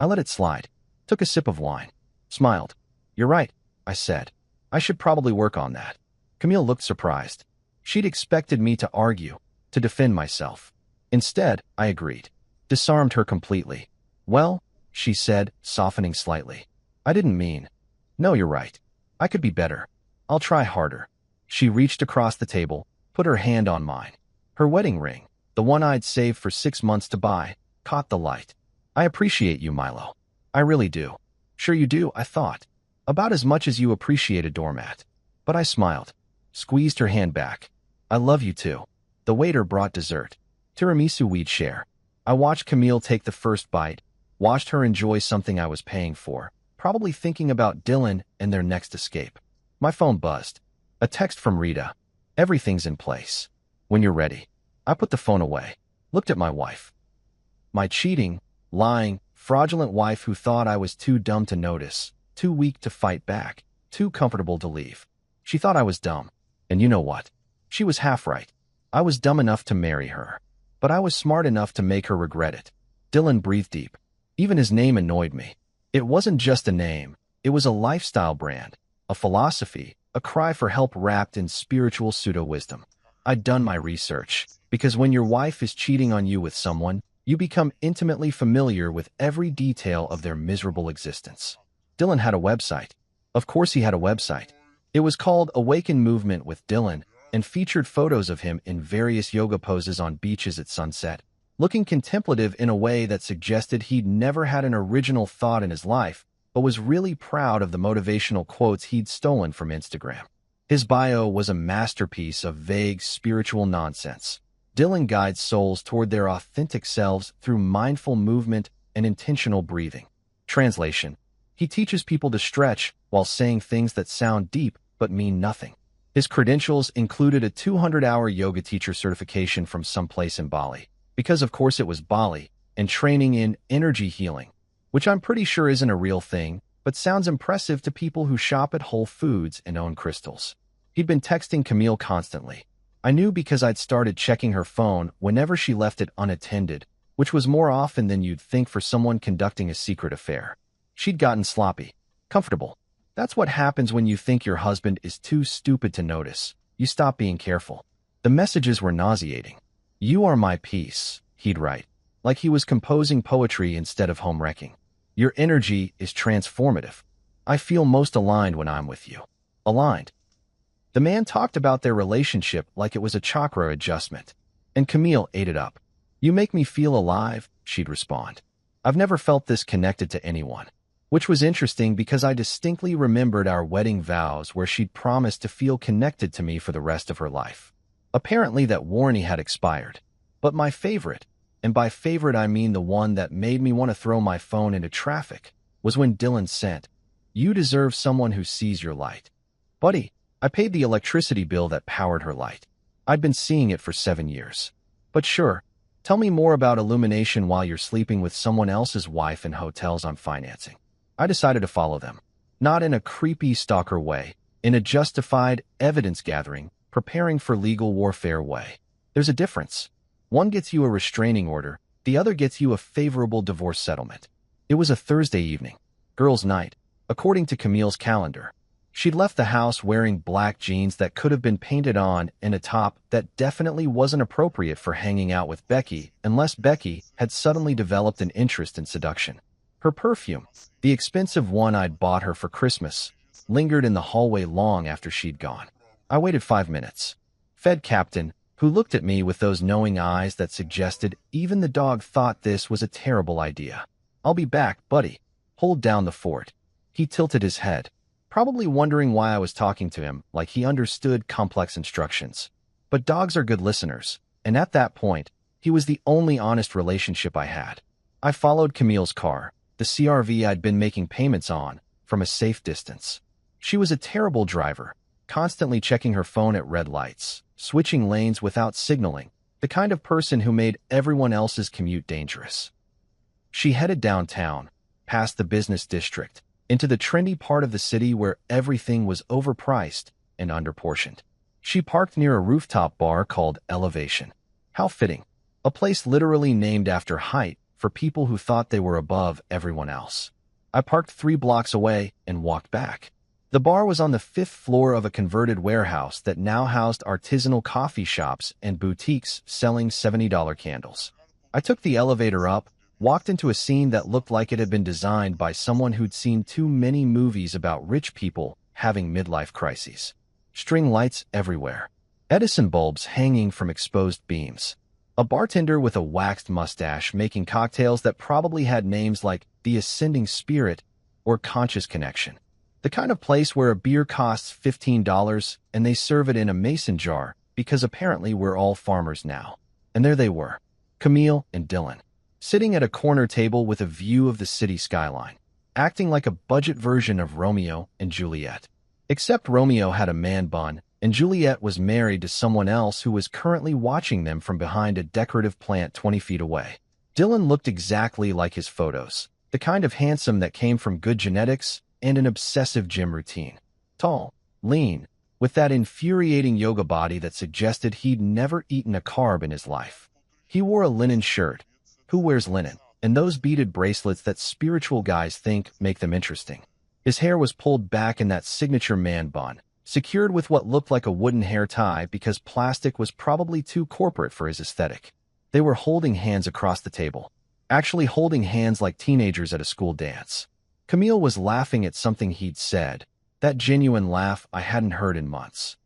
I let it slide, took a sip of wine, smiled. You're right, I said. I should probably work on that. Camille looked surprised. She'd expected me to argue, to defend myself. Instead, I agreed. Disarmed her completely. Well, she said, softening slightly. I didn't mean. No, you're right. I could be better. I'll try harder. She reached across the table, put her hand on mine. Her wedding ring, the one I'd saved for 6 months to buy, caught the light. I appreciate you, Milo. I really do. Sure you do, I thought. About as much as you appreciate a doormat. But I smiled, squeezed her hand back. I love you too. The waiter brought dessert. Tiramisu we'd share. I watched Camille take the first bite, watched her enjoy something I was paying for, probably thinking about Dylan and their next escape. My phone buzzed. A text from Rita. Everything's in place. When you're ready. I put the phone away, looked at my wife. My cheating, lying, fraudulent wife who thought I was too dumb to notice, too weak to fight back, too comfortable to leave. She thought I was dumb. And you know what? She was half right. I was dumb enough to marry her. But I was smart enough to make her regret it. Dylan breathed deep. Even his name annoyed me. It wasn't just a name. It was a lifestyle brand, a philosophy, a cry for help wrapped in spiritual pseudo-wisdom. I'd done my research, because when your wife is cheating on you with someone, you become intimately familiar with every detail of their miserable existence. Dylan had a website. Of course he had a website. It was called Awaken Movement with Dylan and featured photos of him in various yoga poses on beaches at sunset, looking contemplative in a way that suggested he'd never had an original thought in his life, but was really proud of the motivational quotes he'd stolen from Instagram. His bio was a masterpiece of vague spiritual nonsense. Dylan guides souls toward their authentic selves through mindful movement and intentional breathing. Translation: he teaches people to stretch while saying things that sound deep but mean nothing. His credentials included a 200-hour yoga teacher certification from someplace in Bali, because of course it was Bali, and training in energy healing, which I'm pretty sure isn't a real thing, but sounds impressive to people who shop at Whole Foods and own crystals. He'd been texting Camille constantly. I knew because I'd started checking her phone whenever she left it unattended, which was more often than you'd think for someone conducting a secret affair. She'd gotten sloppy, comfortable. That's what happens when you think your husband is too stupid to notice. You stop being careful. The messages were nauseating. You are my peace, he'd write, like he was composing poetry instead of home wrecking. Your energy is transformative. I feel most aligned when I'm with you. Aligned. The man talked about their relationship like it was a chakra adjustment. And Camille ate it up. You make me feel alive, she'd respond. I've never felt this connected to anyone. Which was interesting because I distinctly remembered our wedding vows where she'd promised to feel connected to me for the rest of her life. Apparently that warranty had expired. But my favorite, and by favorite I mean the one that made me want to throw my phone into traffic, was when Dylan sent, "You deserve someone who sees your light." Buddy, I paid the electricity bill that powered her light. I'd been seeing it for 7 years. But sure, tell me more about illumination while you're sleeping with someone else's wife in hotels I'm financing. I decided to follow them. Not in a creepy stalker way, in a justified, evidence-gathering, preparing for legal warfare way. There's a difference. One gets you a restraining order, the other gets you a favorable divorce settlement. It was a Thursday evening, girls' night, according to Camille's calendar. She'd left the house wearing black jeans that could have been painted on and a top that definitely wasn't appropriate for hanging out with Becky unless Becky had suddenly developed an interest in seduction. Her perfume, the expensive one I'd bought her for Christmas, lingered in the hallway long after she'd gone. I waited 5 minutes. Fed Captain, who looked at me with those knowing eyes that suggested even the dog thought this was a terrible idea. "I'll be back, buddy. Hold down the fort." He tilted his head, probably wondering why I was talking to him like he understood complex instructions. But dogs are good listeners, and at that point, he was the only honest relationship I had. I followed Camille's car, the CRV I'd been making payments on, from a safe distance. She was a terrible driver, constantly checking her phone at red lights, switching lanes without signaling, the kind of person who made everyone else's commute dangerous. She headed downtown, past the business district, into the trendy part of the city where everything was overpriced and underportioned. She parked near a rooftop bar called Elevation. How fitting. A place literally named after height for people who thought they were above everyone else. I parked 3 blocks away and walked back. The bar was on the fifth floor of a converted warehouse that now housed artisanal coffee shops and boutiques selling $70 candles. I took the elevator up, walked into a scene that looked like it had been designed by someone who'd seen too many movies about rich people having midlife crises. String lights everywhere. Edison bulbs hanging from exposed beams. A bartender with a waxed mustache making cocktails that probably had names like The Ascending Spirit or Conscious Connection. The kind of place where a beer costs $15 and they serve it in a mason jar because apparently we're all farmers now. And there they were, Camille and Dylan, sitting at a corner table with a view of the city skyline, acting like a budget version of Romeo and Juliet. Except Romeo had a man bun, and Juliet was married to someone else who was currently watching them from behind a decorative plant 20 feet away. Dylan looked exactly like his photos, the kind of handsome that came from good genetics and an obsessive gym routine. Tall, lean, with that infuriating yoga body that suggested he'd never eaten a carb in his life. He wore a linen shirt. Who wears linen? And those beaded bracelets that spiritual guys think make them interesting. His hair was pulled back in that signature man bun, secured with what looked like a wooden hair tie because plastic was probably too corporate for his aesthetic. They were holding hands across the table, actually holding hands like teenagers at a school dance. Camille was laughing at something he'd said, that genuine laugh I hadn't heard in months.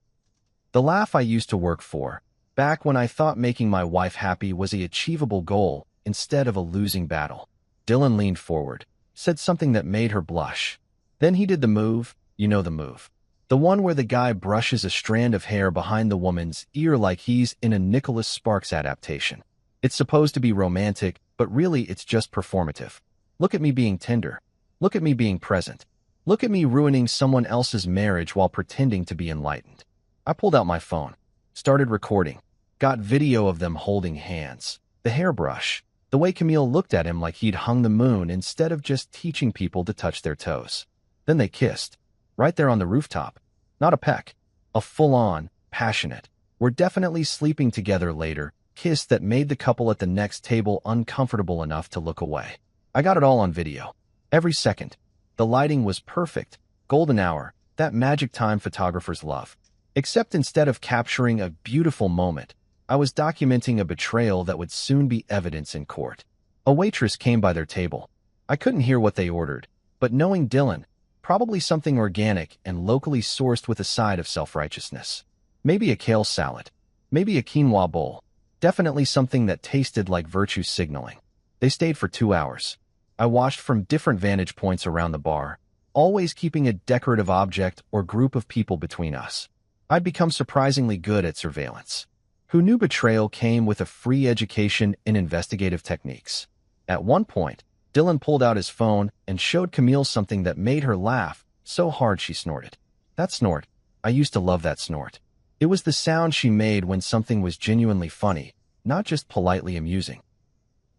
The laugh I used to work for, back when I thought making my wife happy was an achievable goal instead of a losing battle. Dylan leaned forward, said something that made her blush. Then he did the move, you know the move. The one where the guy brushes a strand of hair behind the woman's ear like he's in a Nicholas Sparks adaptation. It's supposed to be romantic, but really it's just performative. Look at me being tender. Look at me being present. Look at me ruining someone else's marriage while pretending to be enlightened. I pulled out my phone, started recording, got video of them holding hands, the hairbrush, the way Camille looked at him like he'd hung the moon instead of just teaching people to touch their toes. Then they kissed, right there on the rooftop. Not a peck, a full-on, passionate, we're definitely sleeping together later, kiss that made the couple at the next table uncomfortable enough to look away. I got it all on video. Every second. The lighting was perfect, golden hour, that magic time photographers love. Except instead of capturing a beautiful moment, I was documenting a betrayal that would soon be evidence in court. A waitress came by their table. I couldn't hear what they ordered, but knowing Dylan, probably something organic and locally sourced with a side of self-righteousness. Maybe a kale salad. Maybe a quinoa bowl. Definitely something that tasted like virtue signaling. They stayed for 2 hours. I watched from different vantage points around the bar, always keeping a decorative object or group of people between us. I'd become surprisingly good at surveillance. Who knew betrayal came with a free education in investigative techniques? At one point, Dylan pulled out his phone and showed Camille something that made her laugh so hard she snorted. That snort. I used to love that snort. It was the sound she made when something was genuinely funny, not just politely amusing.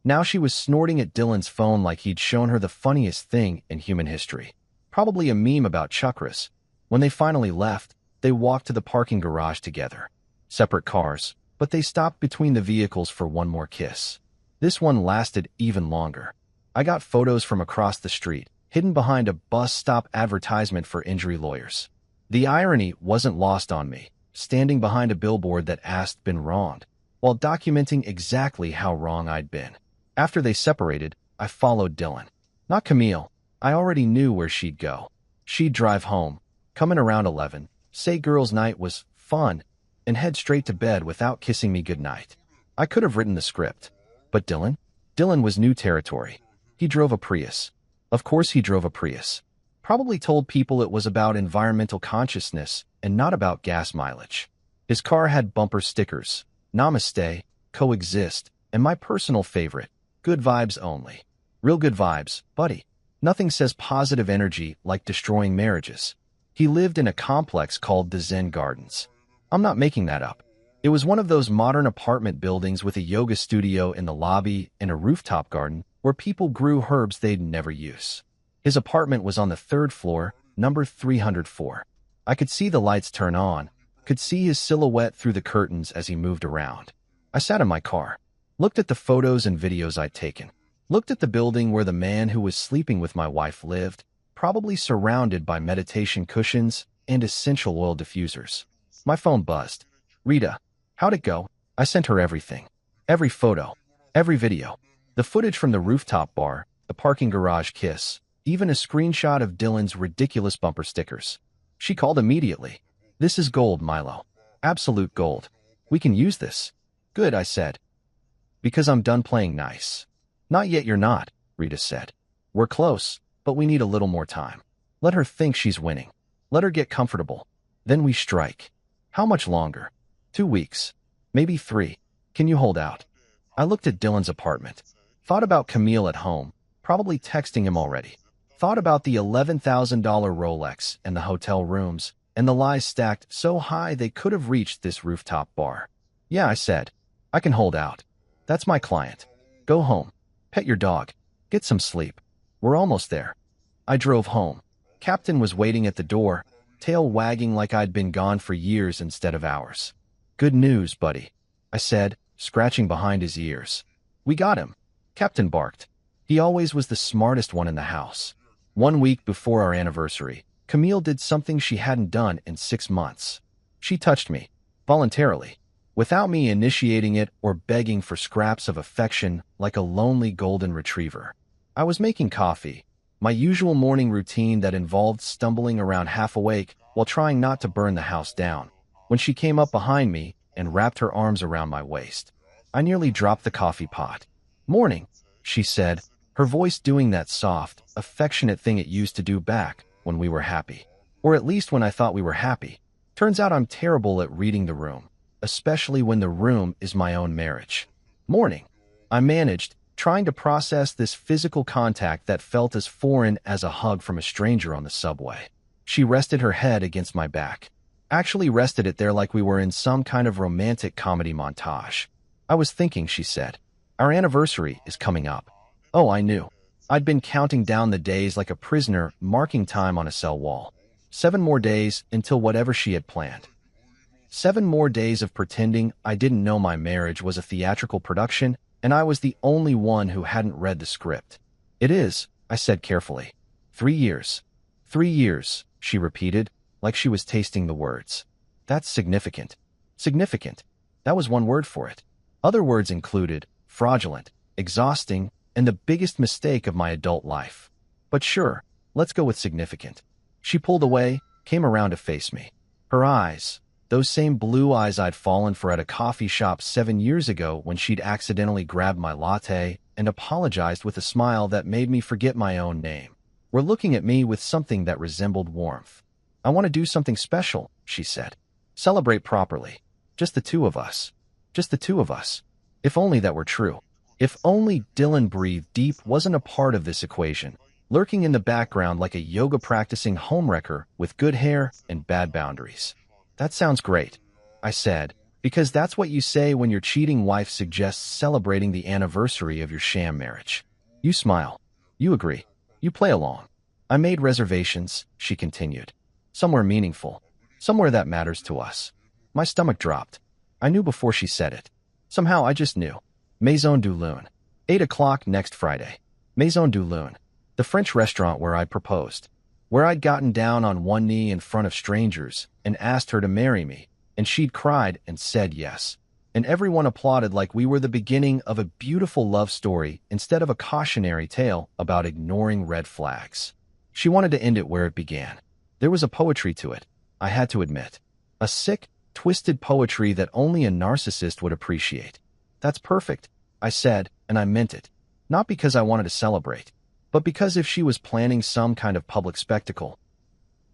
Now she was snorting at Dylan's phone like he'd shown her the funniest thing in human history. Probably a meme about chakras. When they finally left, they walked to the parking garage together. Separate cars, but they stopped between the vehicles for one more kiss. This one lasted even longer. I got photos from across the street, hidden behind a bus stop advertisement for injury lawyers. The irony wasn't lost on me, standing behind a billboard that asked "been wronged," while documenting exactly how wrong I'd been. After they separated, I followed Dylan. Not Camille. I already knew where she'd go. She'd drive home, come in around 11, say girls' night was fun, and head straight to bed without kissing me goodnight. I could have written the script. But Dylan? Dylan was new territory. He drove a Prius. Of course he drove a Prius. Probably told people it was about environmental consciousness and not about gas mileage. His car had bumper stickers, Namaste, Coexist, and my personal favorite, good vibes only. Real good vibes, buddy. Nothing says positive energy like destroying marriages. He lived in a complex called the Zen Gardens. I'm not making that up. It was one of those modern apartment buildings with a yoga studio in the lobby and a rooftop garden where people grew herbs they'd never use. His apartment was on the 3rd floor, number 304. I could see the lights turn on, could see his silhouette through the curtains as he moved around. I sat in my car, looked at the photos and videos I'd taken, looked at the building where the man who was sleeping with my wife lived, probably surrounded by meditation cushions and essential oil diffusers. My phone buzzed. Rita, how'd it go? I sent her everything. Every photo. Every video. The footage from the rooftop bar, the parking garage kiss, even a screenshot of Dylan's ridiculous bumper stickers. She called immediately. This is gold, Milo. Absolute gold. We can use this. Good, I said. Because I'm done playing nice. Not yet, you're not, Rita said. We're close, but we need a little more time. Let her think she's winning. Let her get comfortable. Then we strike. How much longer? 2 weeks. Maybe 3. Can you hold out? I looked at Dylan's apartment. Thought about Camille at home, probably texting him already. Thought about the $11,000 Rolex and the hotel rooms, and the lies stacked so high they could have reached this rooftop bar. Yeah, I said. I can hold out. That's my client. Go home. Pet your dog. Get some sleep. We're almost there. I drove home. Captain was waiting at the door, tail wagging like I'd been gone for years instead of hours. Good news, buddy, I said, scratching behind his ears. We got him. Captain barked. He always was the smartest one in the house. 1 week before our anniversary, Camille did something she hadn't done in 6 months. She touched me, voluntarily, without me initiating it or begging for scraps of affection like a lonely golden retriever. I was making coffee, my usual morning routine that involved stumbling around half awake while trying not to burn the house down, when she came up behind me and wrapped her arms around my waist. I nearly dropped the coffee pot. Morning, she said, her voice doing that soft, affectionate thing it used to do back when we were happy. Or at least when I thought we were happy. Turns out I'm terrible at reading the room, especially when the room is my own marriage. Morning, I managed, trying to process this physical contact that felt as foreign as a hug from a stranger on the subway. She rested her head against my back. Actually rested it there like we were in some kind of romantic comedy montage. I was thinking, she said. Our anniversary is coming up. Oh, I knew. I'd been counting down the days like a prisoner marking time on a cell wall. 7 more days until whatever she had planned. 7 more days of pretending I didn't know my marriage was a theatrical production and I was the only one who hadn't read the script. It is, I said carefully. 3 years. 3 years, she repeated, like she was tasting the words. That's significant. Significant. That was one word for it. Other words included fraudulent, exhausting, and the biggest mistake of my adult life. But sure, let's go with significant. She pulled away, came around to face me. Her eyes, those same blue eyes I'd fallen for at a coffee shop 7 years ago when she'd accidentally grabbed my latte and apologized with a smile that made me forget my own name, were looking at me with something that resembled warmth. I want to do something special, she said. Celebrate properly. Just the 2 of us. Just the 2 of us. If only that were true. If only Dylan breathed deep wasn't a part of this equation, lurking in the background like a yoga-practicing homewrecker with good hair and bad boundaries. That sounds great, I said, because that's what you say when your cheating wife suggests celebrating the anniversary of your sham marriage. You smile. You agree. You play along. I made reservations, she continued. Somewhere meaningful. Somewhere that matters to us. My stomach dropped. I knew before she said it. Somehow I just knew. Maison du Loon. 8 o'clock next Friday. Maison du Loon. The French restaurant where I'd proposed. Where I'd gotten down on one knee in front of strangers and asked her to marry me, and she'd cried and said yes. And everyone applauded like we were the beginning of a beautiful love story instead of a cautionary tale about ignoring red flags. She wanted to end it where it began. There was a poetry to it, I had to admit. A sick, twisted poetry that only a narcissist would appreciate. That's perfect, I said, and I meant it. Not because I wanted to celebrate, but because if she was planning some kind of public spectacle,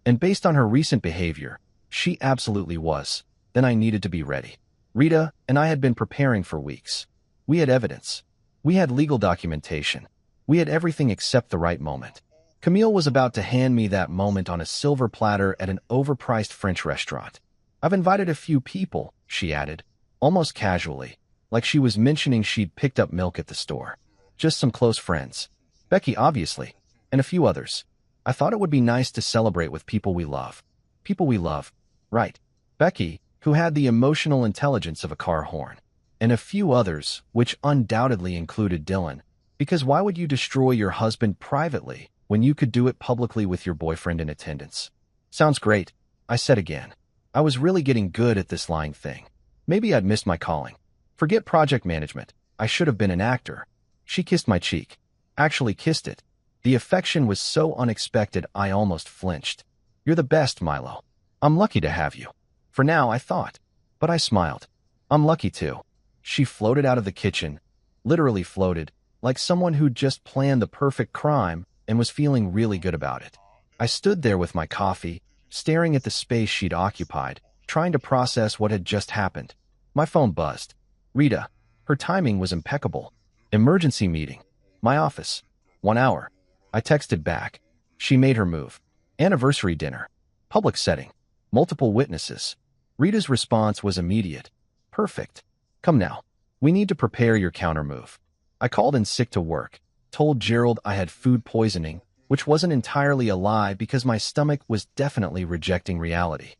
and based on her recent behavior, she absolutely was, then I needed to be ready. Rita and I had been preparing for weeks. We had evidence. We had legal documentation. We had everything except the right moment. Camille was about to hand me that moment on a silver platter at an overpriced French restaurant. I've invited a few people, she added, almost casually, like she was mentioning she'd picked up milk at the store. Just some close friends. Becky, obviously, and a few others. I thought it would be nice to celebrate with people we love. People we love. Right. Becky, who had the emotional intelligence of a car horn. And a few others, which undoubtedly included Dylan. Because why would you destroy your husband privately when you could do it publicly with your boyfriend in attendance. Sounds great, I said again. I was really getting good at this lying thing. Maybe I'd missed my calling. Forget project management. I should have been an actor. She kissed my cheek. Actually kissed it. The affection was so unexpected I almost flinched. You're the best, Milo. I'm lucky to have you. For now, I thought. But I smiled. I'm lucky too. She floated out of the kitchen, literally floated, like someone who'd just planned the perfect crime and was feeling really good about it. I stood there with my coffee, staring at the space she'd occupied, trying to process what had just happened. My phone buzzed. Rita. Her timing was impeccable. Emergency meeting. My office. 1 hour. I texted back. She made her move. Anniversary dinner. Public setting. Multiple witnesses. Rita's response was immediate. Perfect. Come now. We need to prepare your countermove. I called in sick to work, told Gerald I had food poisoning, which wasn't entirely a lie because my stomach was definitely rejecting reality.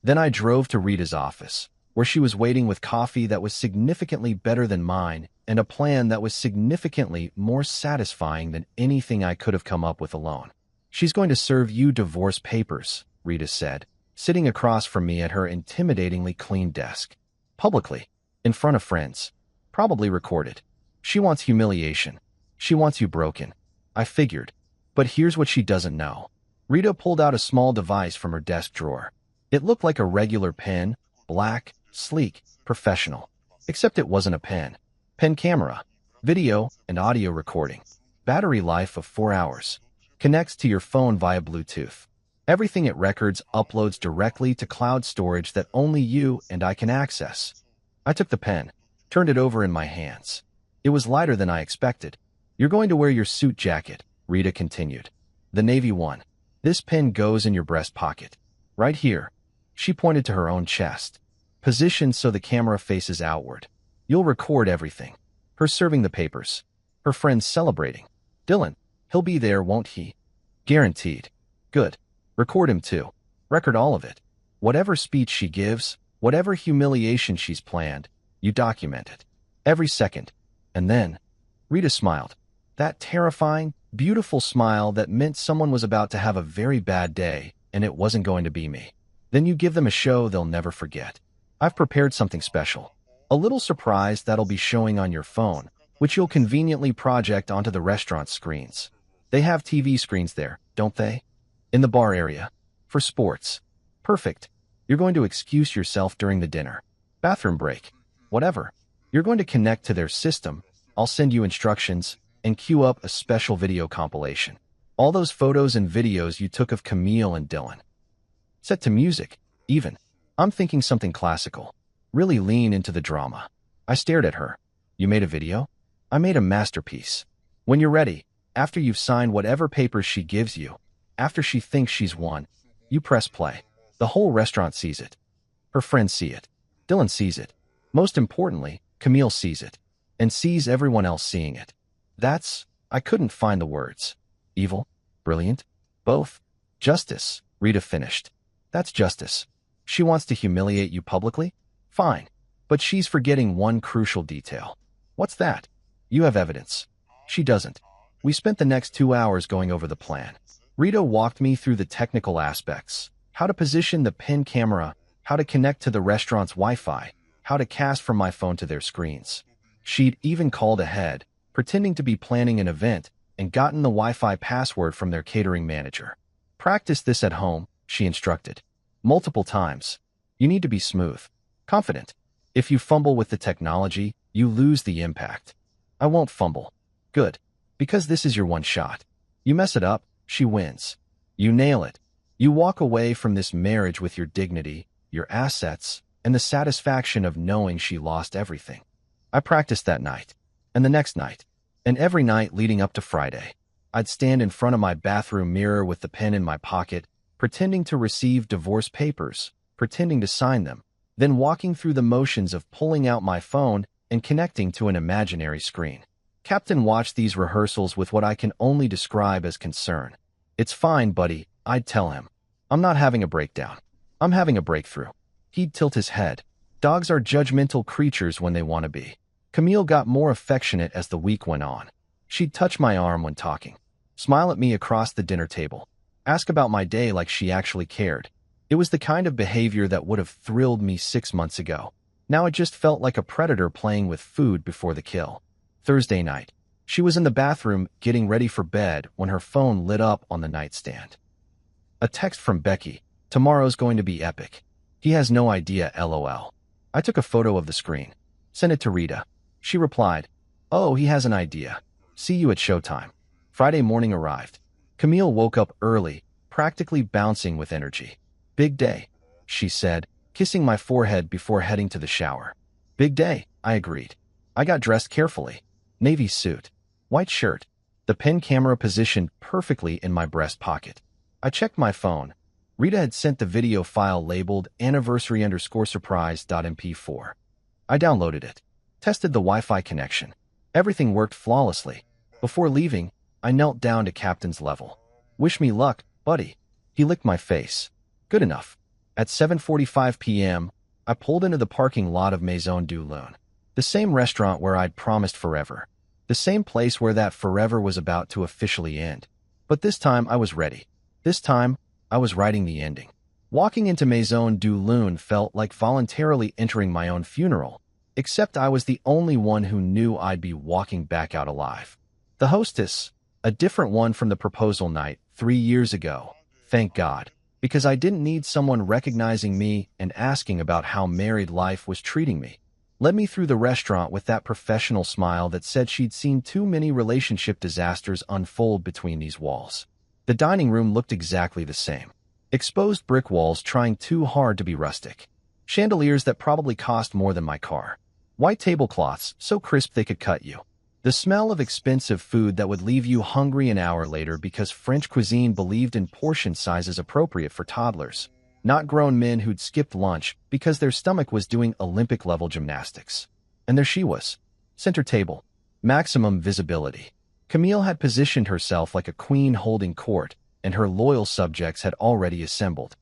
Then I drove to Rita's office, where she was waiting with coffee that was significantly better than mine and a plan that was significantly more satisfying than anything I could have come up with alone. She's going to serve you divorce papers, Rita said, sitting across from me at her intimidatingly clean desk. Publicly, in front of friends, probably recorded. She wants humiliation. She wants you broken. I figured. But here's what she doesn't know. Rita pulled out a small device from her desk drawer. It looked like a regular pen, black, sleek, professional. Except it wasn't a pen. Pen camera, video and audio recording. Battery life of 4 hours. Connects to your phone via Bluetooth. Everything it records uploads directly to cloud storage that only you and I can access. I took the pen, turned it over in my hands. It was lighter than I expected. You're going to wear your suit jacket, Rita continued. The navy one. This pen goes in your breast pocket. Right here. She pointed to her own chest. Positioned so the camera faces outward. You'll record everything. Her serving the papers. Her friends celebrating. Dylan. He'll be there, won't he? Guaranteed. Good. Record him too. Record all of it. Whatever speech she gives, whatever humiliation she's planned, you document it. Every second. And then, Rita smiled. That terrifying, beautiful smile that meant someone was about to have a very bad day, and it wasn't going to be me. Then you give them a show they'll never forget. I've prepared something special. A little surprise that'll be showing on your phone, which you'll conveniently project onto the restaurant screens. They have TV screens there, don't they? In the bar area. For sports. Perfect. You're going to excuse yourself during the dinner. Bathroom break. Whatever. You're going to connect to their system. I'll send you instructions and queue up a special video compilation. All those photos and videos you took of Camille and Dylan. Set to music, even. I'm thinking something classical. Really lean into the drama. I stared at her. You made a video? I made a masterpiece. When you're ready, after you've signed whatever papers she gives you, after she thinks she's won, you press play. The whole restaurant sees it. Her friends see it. Dylan sees it. Most importantly, Camille sees it. And sees everyone else seeing it. I couldn't find the words. Evil? Brilliant? Both? Justice, Rita finished. That's justice. She wants to humiliate you publicly? Fine. But she's forgetting one crucial detail. What's that? You have evidence. She doesn't. We spent the next 2 hours going over the plan. Rita walked me through the technical aspects. How to position the pen camera, how to connect to the restaurant's Wi-Fi, how to cast from my phone to their screens. She'd even called ahead, pretending to be planning an event, and gotten the Wi-Fi password from their catering manager. Practice this at home, she instructed. Multiple times. You need to be smooth. Confident. If you fumble with the technology, you lose the impact. I won't fumble. Good. Because this is your one shot. You mess it up, she wins. You nail it. You walk away from this marriage with your dignity, your assets, and the satisfaction of knowing she lost everything. I practiced that night, and the next night, and every night leading up to Friday. I'd stand in front of my bathroom mirror with the pen in my pocket, pretending to receive divorce papers, pretending to sign them, then walking through the motions of pulling out my phone and connecting to an imaginary screen. Captain watched these rehearsals with what I can only describe as concern. It's fine, buddy, I'd tell him. I'm not having a breakdown. I'm having a breakthrough. He'd tilt his head. Dogs are judgmental creatures when they want to be. Camille got more affectionate as the week went on. She'd touch my arm when talking. smile at me across the dinner table, ask about my day like she actually cared. It was the kind of behavior that would have thrilled me 6 months ago. Now it just felt like a predator playing with food before the kill. Thursday night. She was in the bathroom getting ready for bed when her phone lit up on the nightstand. A text from Becky. Tomorrow's going to be epic. He has no idea, LOL. I took a photo of the screen. Sent it to Rita. She replied, "Oh, he has an idea. See you at showtime." Friday morning arrived. Camille woke up early, practically bouncing with energy. "Big day," she said, kissing my forehead before heading to the shower. "Big day," I agreed. I got dressed carefully. Navy suit, white shirt, the pen camera positioned perfectly in my breast pocket. I checked my phone. Rita had sent the video file labeled anniversary_surprise.mp4. I downloaded it, tested the Wi-Fi connection. Everything worked flawlessly. Before leaving, I knelt down to captain's level. "Wish me luck, buddy." He licked my face. Good enough. At 7:45 p.m., I pulled into the parking lot of Maison du Loon, the same restaurant where I'd promised forever, the same place where that forever was about to officially end. But this time I was ready. This time, I was writing the ending. Walking into Maison du Loon felt like voluntarily entering my own funeral, except I was the only one who knew I'd be walking back out alive. The hostess, a different one from the proposal night 3 years ago, thank God, because I didn't need someone recognizing me and asking about how married life was treating me, led me through the restaurant with that professional smile that said she'd seen too many relationship disasters unfold between these walls. The dining room looked exactly the same. Exposed brick walls trying too hard to be rustic. Chandeliers that probably cost more than my car. White tablecloths so crisp they could cut you. The smell of expensive food that would leave you hungry an hour later because French cuisine believed in portion sizes appropriate for toddlers, not grown men who'd skipped lunch because their stomach was doing Olympic-level gymnastics. And there she was. Center table. Maximum visibility. Camille had positioned herself like a queen holding court, and her loyal subjects had already assembled.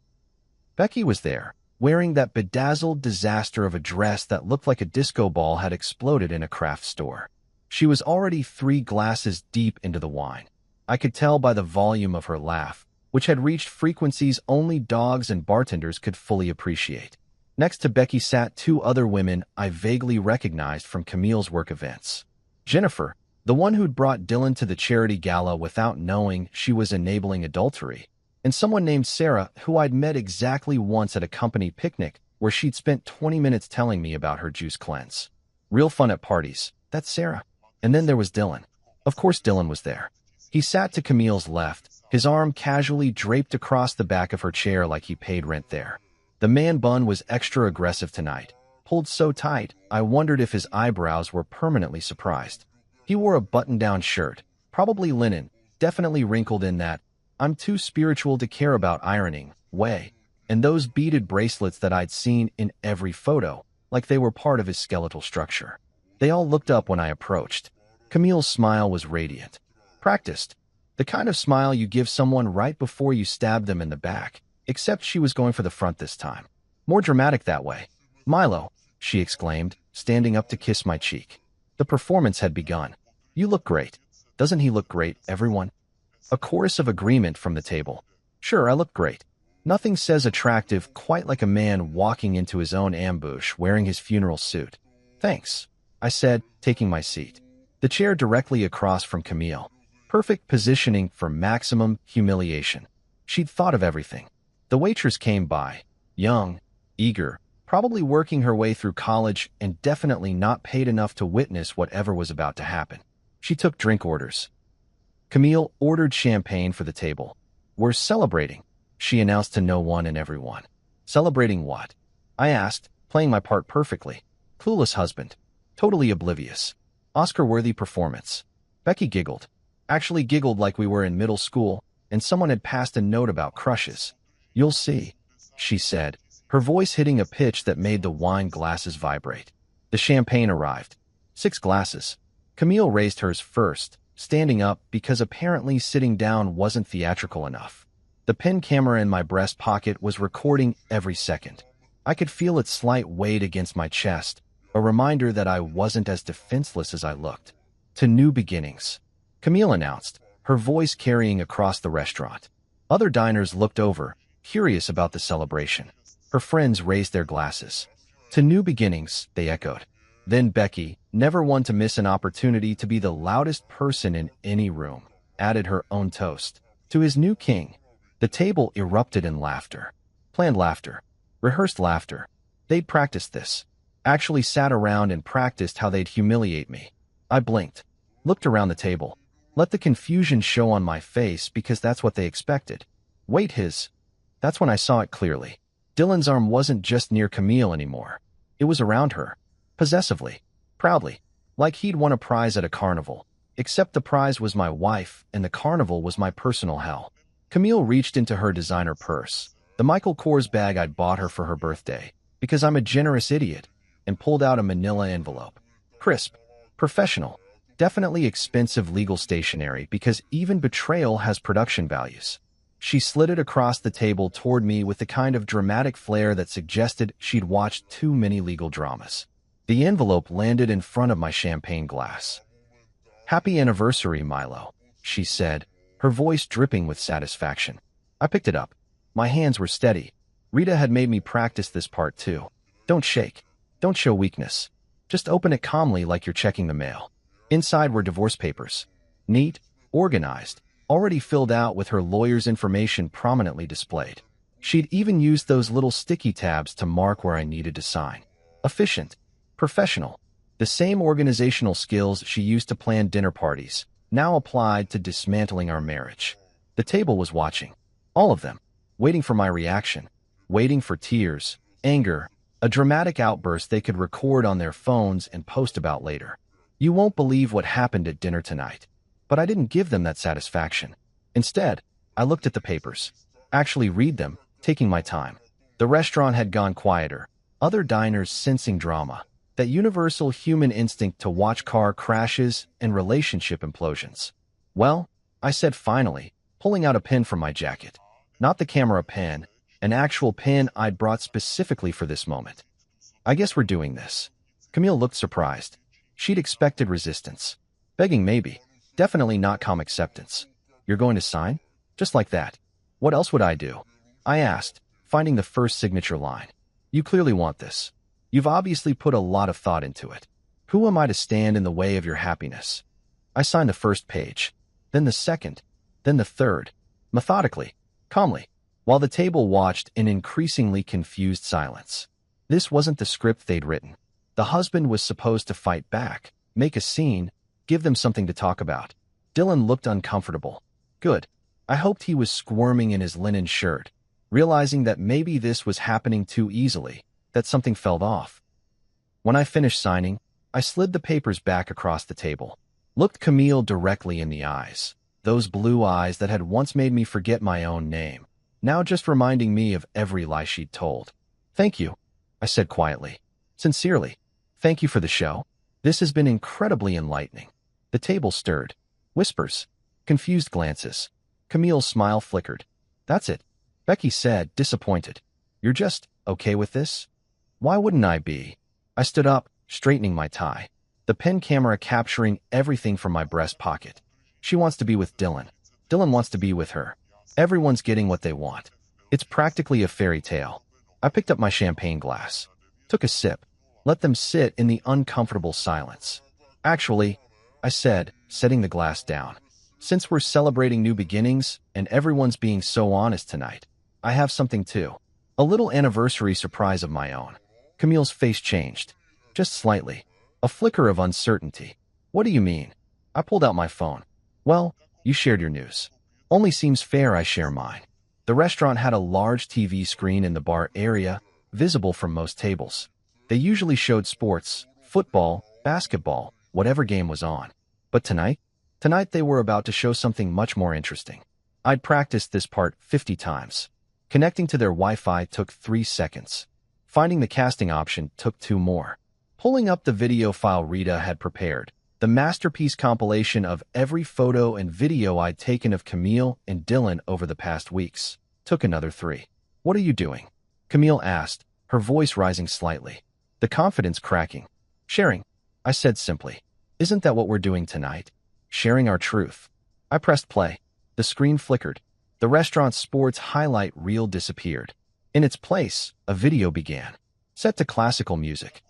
Becky was there, wearing that bedazzled disaster of a dress that looked like a disco ball had exploded in a craft store. She was already 3 glasses deep into the wine. I could tell by the volume of her laugh, which had reached frequencies only dogs and bartenders could fully appreciate. Next to Becky sat 2 other women I vaguely recognized from Camille's work events. Jennifer, the one who'd brought Dylan to the charity gala without knowing she was enabling adultery, and someone named Sarah who I'd met exactly once at a company picnic where she'd spent 20 minutes telling me about her juice cleanse. Real fun at parties, that's Sarah. And then there was Dylan. Of course Dylan was there. He sat to Camille's left, his arm casually draped across the back of her chair like he paid rent there. The man bun was extra aggressive tonight, pulled so tight I wondered if his eyebrows were permanently surprised. He wore a button-down shirt, probably linen, definitely wrinkled in that "I'm too spiritual to care about ironing" way, and those beaded bracelets that I'd seen in every photo, like they were part of his skeletal structure. They all looked up when I approached. Camille's smile was radiant. Practiced. The kind of smile you give someone right before you stab them in the back, except she was going for the front this time. More dramatic that way. "Milo," she exclaimed, standing up to kiss my cheek. The performance had begun. "You look great." "Doesn't he look great, everyone?" A chorus of agreement from the table. Sure, I look great. Nothing says attractive quite like a man walking into his own ambush wearing his funeral suit. "Thanks," I said, taking my seat. The chair directly across from Camille. Perfect positioning for maximum humiliation. She'd thought of everything. The waitress came by, young, eager, probably working her way through college and definitely not paid enough to witness whatever was about to happen. She took drink orders. Camille ordered champagne for the table. "We're celebrating," she announced to no one and everyone. "Celebrating what?" I asked, playing my part perfectly. Clueless husband. Totally oblivious. Oscar-worthy performance. Becky giggled. Actually giggled like we were in middle school, and someone had passed a note about crushes. "You'll see," she said, her voice hitting a pitch that made the wine glasses vibrate. The champagne arrived. 6 glasses. Camille raised hers first, standing up because apparently sitting down wasn't theatrical enough. The pen camera in my breast pocket was recording every second. I could feel its slight weight against my chest, a reminder that I wasn't as defenseless as I looked. "To new beginnings," Camille announced, her voice carrying across the restaurant. Other diners looked over, curious about the celebration. Her friends raised their glasses. To new beginnings, they echoed. Then Becky, never one to miss an opportunity to be the loudest person in any room, added her own toast. To his new king. The table erupted in laughter. Planned laughter. Rehearsed laughter. They'd practiced this. Actually sat around and practiced how they'd humiliate me. I blinked. Looked around the table. Let the confusion show on my face because that's what they expected. Wait, That's when I saw it clearly. Dylan's arm wasn't just near Camille anymore. It was around her. Possessively. Proudly. Like he'd won a prize at a carnival. Except the prize was my wife, and the carnival was my personal hell. Camille reached into her designer purse, the Michael Kors bag I'd bought her for her birthday, because I'm a generous idiot, and pulled out a manila envelope. Crisp. Professional. Definitely expensive legal stationery because even betrayal has production values. She slid it across the table toward me with the kind of dramatic flair that suggested she'd watched too many legal dramas. The envelope landed in front of my champagne glass. "Happy anniversary, Milo," she said, her voice dripping with satisfaction. I picked it up. My hands were steady. Rita had made me practice this part too. Don't shake. Don't show weakness. Just open it calmly like you're checking the mail. Inside were divorce papers. Neat, organized, already filled out with her lawyer's information prominently displayed. She'd even used those little sticky tabs to mark where I needed to sign. Efficient. Professional. The same organizational skills she used to plan dinner parties, now applied to dismantling our marriage. The table was watching. All of them. Waiting for my reaction. Waiting for tears, anger, a dramatic outburst they could record on their phones and post about later. You won't believe what happened at dinner tonight. But I didn't give them that satisfaction. Instead, I looked at the papers. Actually read them, taking my time. The restaurant had gone quieter. Other diners sensing drama. That universal human instinct to watch car crashes and relationship implosions. "Well," I said finally, pulling out a pen from my jacket. Not the camera pen, an actual pen I'd brought specifically for this moment. "I guess we're doing this." Camille looked surprised. She'd expected resistance. Begging maybe. Definitely not calm acceptance. "You're going to sign? Just like that? What else would I do?" I asked, finding the first signature line. "You clearly want this. You've obviously put a lot of thought into it. Who am I to stand in the way of your happiness?" I signed the first page, then the second, then the third, methodically, calmly, while the table watched in increasingly confused silence. This wasn't the script they'd written. The husband was supposed to fight back, make a scene, give them something to talk about. Dylan looked uncomfortable. Good. I hoped he was squirming in his linen shirt, realizing that maybe this was happening too easily, that something fell off. When I finished signing, I slid the papers back across the table, looked Camille directly in the eyes, those blue eyes that had once made me forget my own name, now just reminding me of every lie she'd told. "Thank you," I said quietly. "Sincerely. Thank you for the show. This has been incredibly enlightening." The table stirred. Whispers. Confused glances. Camille's smile flickered. "That's it," Becky said, disappointed. "You're just okay with this?" Why wouldn't I be? I stood up, straightening my tie, the pen camera capturing everything from my breast pocket. She wants to be with Dylan. Dylan wants to be with her. Everyone's getting what they want. It's practically a fairy tale. I picked up my champagne glass, took a sip, let them sit in the uncomfortable silence. "Actually," I said, setting the glass down, "since we're celebrating new beginnings and everyone's being so honest tonight, I have something too. A little anniversary surprise of my own." Camille's face changed, just slightly, a flicker of uncertainty. "What do you mean?" I pulled out my phone. "Well, you shared your news. Only seems fair I share mine." The restaurant had a large TV screen in the bar area, visible from most tables. They usually showed sports, football, basketball, whatever game was on. But tonight they were about to show something much more interesting. I'd practiced this part 50 times. Connecting to their Wi-Fi took 3 seconds. Finding the casting option took 2 more. Pulling up the video file Rita had prepared, the masterpiece compilation of every photo and video I'd taken of Camille and Dylan over the past weeks, took another 3. "What are you doing?" Camille asked, her voice rising slightly, the confidence cracking. "Sharing," I said simply. "Isn't that what we're doing tonight? Sharing our truth." I pressed play. The screen flickered. The restaurant's sports highlight reel disappeared. In its place, a video began, set to classical music.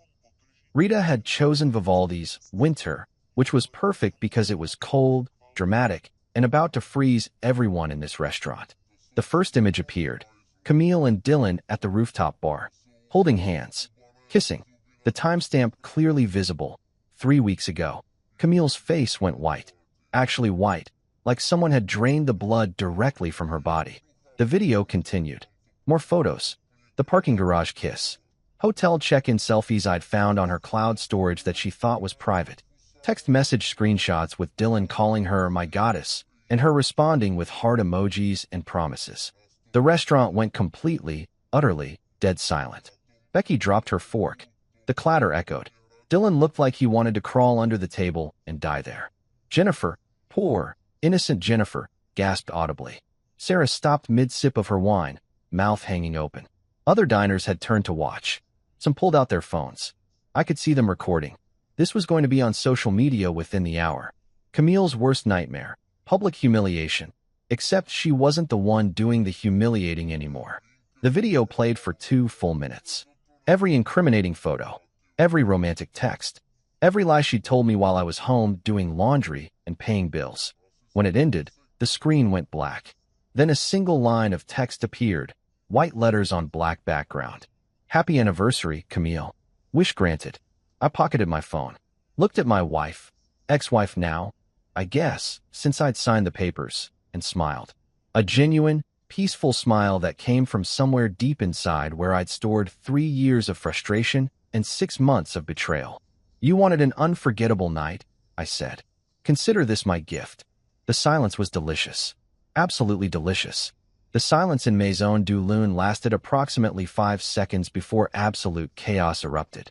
Rita had chosen Vivaldi's Winter, which was perfect because it was cold, dramatic, and about to freeze everyone in this restaurant. The first image appeared. Camille and Dylan at the rooftop bar, holding hands, kissing. The timestamp clearly visible. 3 weeks ago. Camille's face went white. Actually white, like someone had drained the blood directly from her body. The video continued. More photos. The parking garage kiss. Hotel check-in selfies I'd found on her cloud storage that she thought was private. Text message screenshots with Dylan calling her my goddess, and her responding with heart emojis and promises. The restaurant went completely, utterly, dead silent. Becky dropped her fork. The clatter echoed. Dylan looked like he wanted to crawl under the table and die there. Jennifer, poor, innocent Jennifer, gasped audibly. Sarah stopped mid-sip of her wine, mouth hanging open. Other diners had turned to watch. Some pulled out their phones. I could see them recording. This was going to be on social media within the hour. Camille's worst nightmare. Public humiliation. Except she wasn't the one doing the humiliating anymore. The video played for 2 full minutes. Every incriminating photo. Every romantic text. Every lie she told me while I was home doing laundry and paying bills. When it ended, the screen went black. Then a single line of text appeared, white letters on black background. Happy anniversary, Camille. Wish granted. I pocketed my phone. Looked at my wife, ex-wife now, I guess, since I'd signed the papers, and smiled. A genuine, peaceful smile that came from somewhere deep inside where I'd stored 3 years of frustration and 6 months of betrayal. You wanted an unforgettable night, I said. Consider this my gift. The silence was delicious. Absolutely delicious. The silence in Maison du Loon lasted approximately 5 seconds before absolute chaos erupted.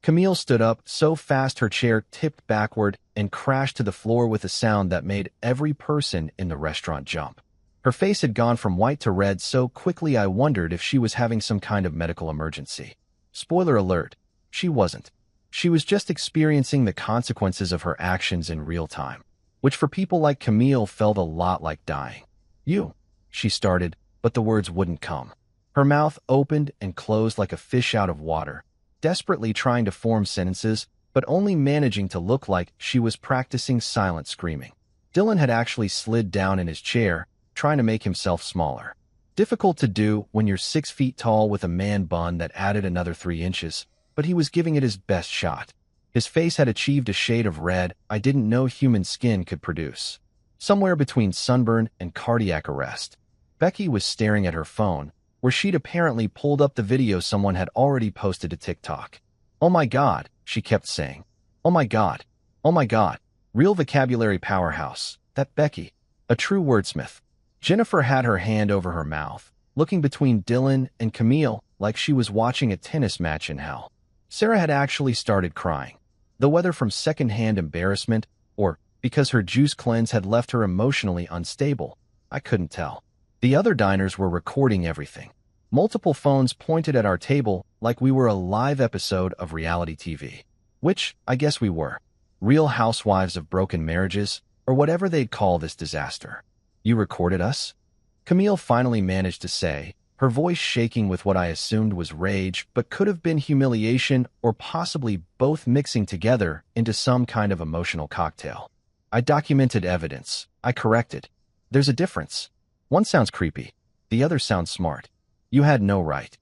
Camille stood up so fast her chair tipped backward and crashed to the floor with a sound that made every person in the restaurant jump. Her face had gone from white to red so quickly I wondered if she was having some kind of medical emergency. Spoiler alert, she wasn't. She was just experiencing the consequences of her actions in real time, which for people like Camille felt a lot like dying. You, she started, but the words wouldn't come. Her mouth opened and closed like a fish out of water, desperately trying to form sentences, but only managing to look like she was practicing silent screaming. Dylan had actually slid down in his chair, trying to make himself smaller. Difficult to do when you're 6 feet tall with a man bun that added another 3 inches, but he was giving it his best shot. His face had achieved a shade of red I didn't know human skin could produce. Somewhere between sunburn and cardiac arrest. Becky was staring at her phone, where she'd apparently pulled up the video someone had already posted to TikTok. Oh my God, she kept saying. Oh my God. Oh my God. Real vocabulary powerhouse. That Becky. A true wordsmith. Jennifer had her hand over her mouth, looking between Dylan and Camille like she was watching a tennis match in hell. Sarah had actually started crying. The whether from secondhand embarrassment or because her juice cleanse had left her emotionally unstable, I couldn't tell. The other diners were recording everything. Multiple phones pointed at our table like we were a live episode of reality TV. Which, I guess we were. Real Housewives of Broken Marriages, or whatever they'd call this disaster. You recorded us? Camille finally managed to say, her voice shaking with what I assumed was rage but could have been humiliation or possibly both mixing together into some kind of emotional cocktail. I documented evidence. I corrected. There's a difference. One sounds creepy. The other sounds smart. You had no right.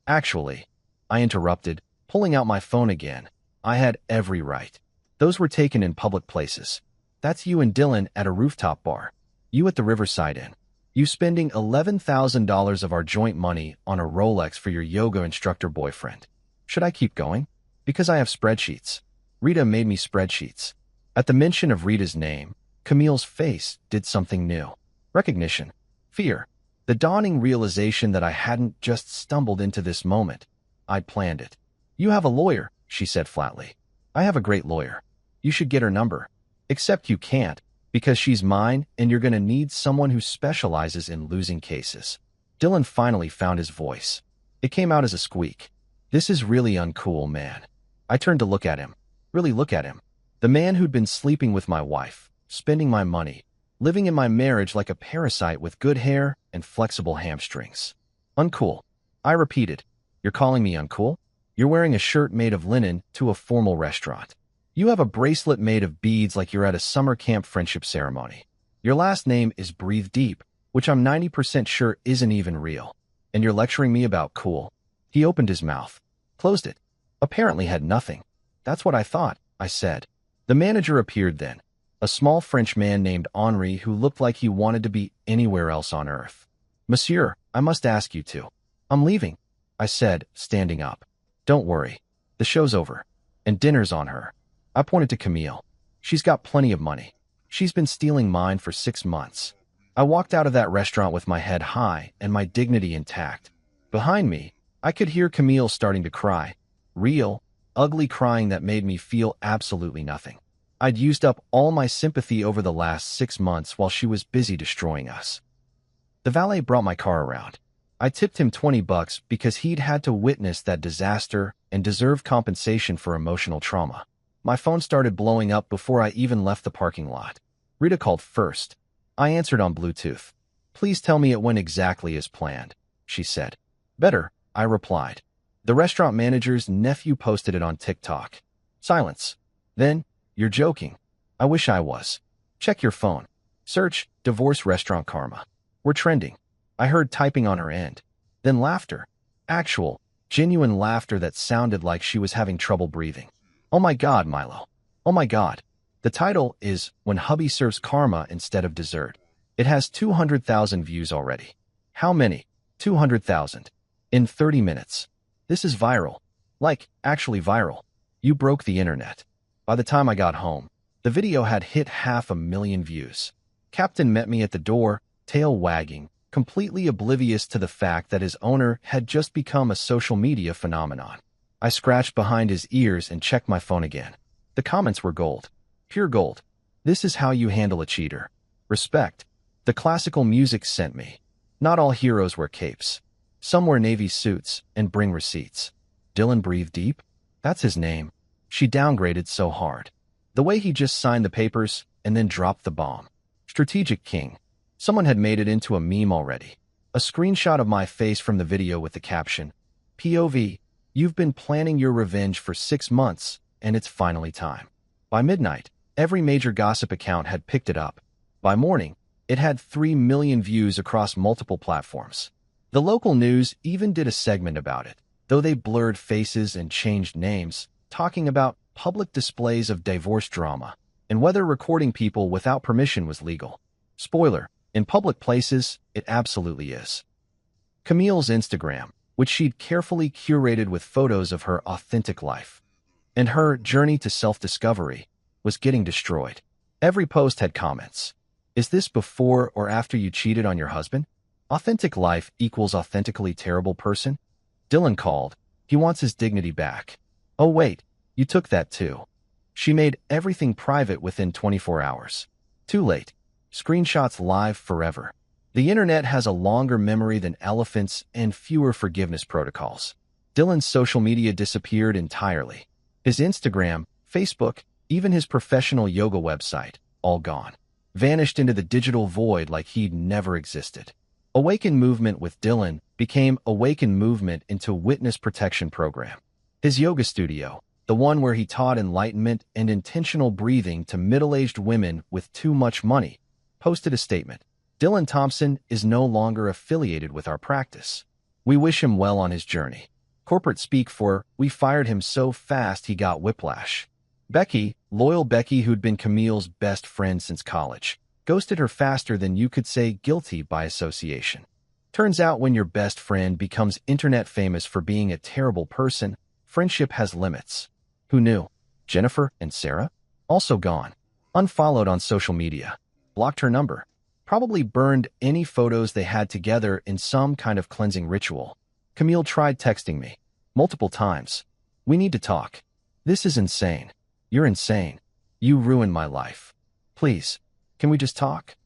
Actually, I interrupted, pulling out my phone again. I had every right. Those were taken in public places. That's you and Dylan at a rooftop bar. You at the Riverside Inn. You spending $11,000 of our joint money on a Rolex for your yoga instructor boyfriend. Should I keep going? Because I have spreadsheets. Rita made me spreadsheets. At the mention of Rita's name, Camille's face did something new. Recognition. Fear. The dawning realization that I hadn't just stumbled into this moment. I'd planned it. You have a lawyer, she said flatly. I have a great lawyer. You should get her number. Except you can't, because she's mine and you're going to need someone who specializes in losing cases. Dylan finally found his voice. It came out as a squeak. This is really uncool, man. I turned to look at him. Really look at him. The man who'd been sleeping with my wife, spending my money, living in my marriage like a parasite with good hair and flexible hamstrings. Uncool. I repeated. You're calling me uncool? You're wearing a shirt made of linen to a formal restaurant. You have a bracelet made of beads like you're at a summer camp friendship ceremony. Your last name is Breathe Deep, which I'm 90% sure isn't even real. And you're lecturing me about cool. He opened his mouth, closed it. Apparently had nothing. That's what I thought, I said. The manager appeared then, a small French man named Henri who looked like he wanted to be anywhere else on earth. Monsieur, I must ask you to. I'm leaving, I said, standing up. Don't worry. The show's over. And dinner's on her. I pointed to Camille. She's got plenty of money. She's been stealing mine for 6 months. I walked out of that restaurant with my head high and my dignity intact. Behind me, I could hear Camille starting to cry. Real, ugly crying that made me feel absolutely nothing. I'd used up all my sympathy over the last 6 months while she was busy destroying us. The valet brought my car around. I tipped him $20 because he'd had to witness that disaster and deserved compensation for emotional trauma. My phone started blowing up before I even left the parking lot. Rita called first. I answered on Bluetooth. Please tell me it went exactly as planned, she said. Better, I replied. The restaurant manager's nephew posted it on TikTok. Silence. Then, you're joking. I wish I was. Check your phone. Search Divorce Restaurant Karma. We're trending. I heard typing on her end. Then laughter. Actual, genuine laughter that sounded like she was having trouble breathing. Oh my God, Milo. Oh my God. The title is When Hubby Serves Karma Instead of Dessert. It has 200,000 views already. How many? 200,000. In 30 minutes. This is viral. Like, actually viral. You broke the internet. By the time I got home, the video had hit 500,000 views. Captain met me at the door, tail wagging, completely oblivious to the fact that his owner had just become a social media phenomenon. I scratched behind his ears and checked my phone again. The comments were gold. Pure gold. This is how you handle a cheater. Respect. The classical music sent me. Not all heroes wear capes. Some wear navy suits and bring receipts. Dylan Breathe Deep? That's his name. She downgraded so hard. The way he just signed the papers and then dropped the bomb. Strategic King. Someone had made it into a meme already. A screenshot of my face from the video with the caption, POV, you've been planning your revenge for 6 months, and it's finally time. By midnight, every major gossip account had picked it up. By morning, it had 3 million views across multiple platforms. The local news even did a segment about it, though they blurred faces and changed names, talking about public displays of divorce drama and whether recording people without permission was legal. Spoiler, in public places, it absolutely is. Camille's Instagram, which she'd carefully curated with photos of her authentic life, and her journey to self-discovery, was getting destroyed. Every post had comments. Is this before or after you cheated on your husband? Authentic life equals authentically terrible person? Dylan called. He wants his dignity back. Oh wait, you took that too. She made everything private within 24 hours. Too late. Screenshots live forever. The internet has a longer memory than elephants and fewer forgiveness protocols. Dylan's social media disappeared entirely. His Instagram, Facebook, even his professional yoga website, all gone. Vanished into the digital void like he'd never existed. Awaken Movement with Dylan became Awaken Movement into Witness Protection Program. His yoga studio, the one where he taught enlightenment and intentional breathing to middle-aged women with too much money, posted a statement. Dylan Thompson is no longer affiliated with our practice. We wish him well on his journey. Corporate speak for, we fired him so fast he got whiplash. Becky, loyal Becky who'd been Camille's best friend since college, ghosted her faster than you could say guilty by association. Turns out when your best friend becomes internet famous for being a terrible person, friendship has limits. Who knew? Jennifer and Sarah? Also gone. Unfollowed on social media. Blocked her number. Probably burned any photos they had together in some kind of cleansing ritual. Camille tried texting me. Multiple times. We need to talk. This is insane. You're insane. You ruined my life. Please, can we just talk?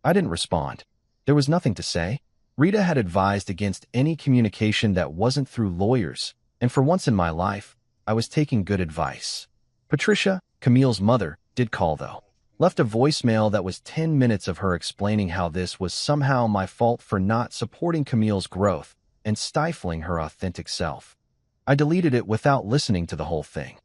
I didn't respond. There was nothing to say. Rita had advised against any communication that wasn't through lawyers, and for once in my life, I was taking good advice. Patricia, Camille's mother, did call though. Left a voicemail that was 10 minutes of her explaining how this was somehow my fault for not supporting Camille's growth and stifling her authentic self. I deleted it without listening to the whole thing.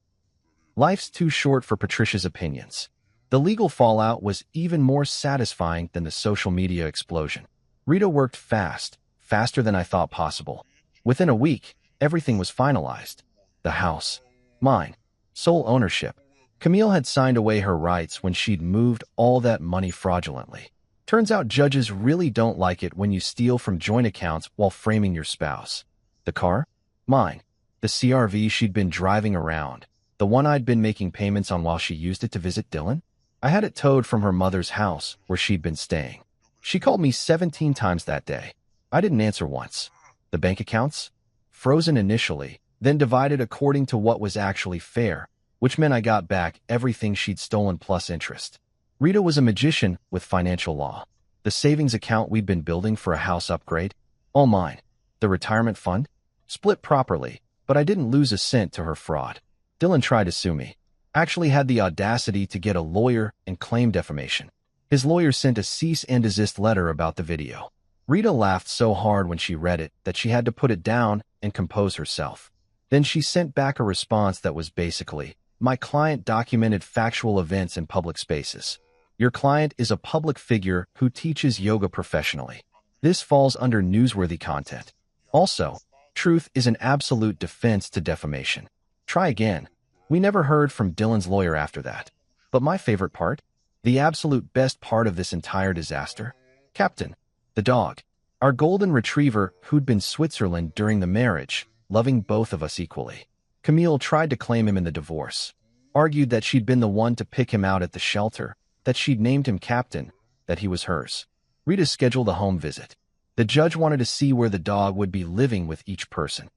Life's too short for Patricia's opinions. The legal fallout was even more satisfying than the social media explosion. Rita worked fast, faster than I thought possible. Within a week, everything was finalized. The house. Mine. Sole ownership. Camille had signed away her rights when she'd moved all that money fraudulently. Turns out judges really don't like it when you steal from joint accounts while framing your spouse. The car? Mine. The CRV she'd been driving around. The one I'd been making payments on while she used it to visit Dylan? I had it towed from her mother's house where she'd been staying. She called me 17 times that day. I didn't answer once. The bank accounts? Frozen initially, then divided according to what was actually fair, which meant I got back everything she'd stolen plus interest. Rita was a magician with financial law. The savings account we'd been building for a house upgrade? All mine. The retirement fund? Split properly, but I didn't lose a cent to her fraud. Dylan tried to sue me. Actually had the audacity to get a lawyer and claim defamation. His lawyer sent a cease and desist letter about the video. Rita laughed so hard when she read it that she had to put it down and compose herself. Then she sent back a response that was basically, "My client documented factual events in public spaces. Your client is a public figure who teaches yoga professionally. This falls under newsworthy content. Also, truth is an absolute defense to defamation. Try again." We never heard from Dylan's lawyer after that. But my favorite part? The absolute best part of this entire disaster? Captain, the dog. Our golden retriever who'd been Switzerland during the marriage, loving both of us equally. Camille tried to claim him in the divorce. Argued that she'd been the one to pick him out at the shelter, that she'd named him Captain, that he was hers. Rita scheduled a home visit. The judge wanted to see where the dog would be living with each person.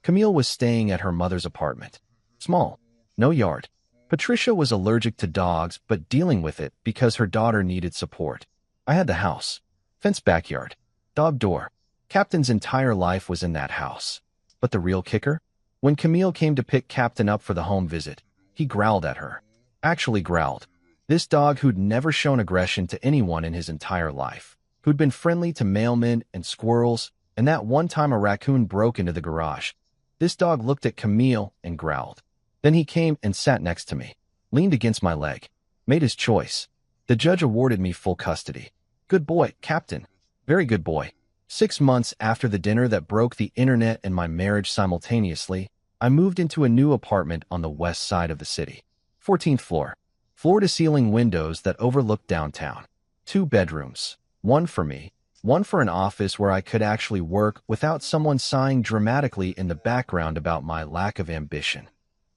Camille was staying at her mother's apartment. Small. No yard. Patricia was allergic to dogs but dealing with it because her daughter needed support. I had the house. Fenced backyard. Dog door. Captain's entire life was in that house. But the real kicker? When Camille came to pick Captain up for the home visit, he growled at her. Actually growled. This dog who'd never shown aggression to anyone in his entire life. Who'd been friendly to mailmen and squirrels, and that one time a raccoon broke into the garage. This dog looked at Camille and growled. Then he came and sat next to me, leaned against my leg, made his choice. The judge awarded me full custody. Good boy, Captain. Very good boy. 6 months after the dinner that broke the internet and my marriage simultaneously, I moved into a new apartment on the west side of the city. 14th floor. Floor-to-ceiling windows that overlooked downtown. 2 bedrooms. One for me, one for an office where I could actually work without someone sighing dramatically in the background about my lack of ambition.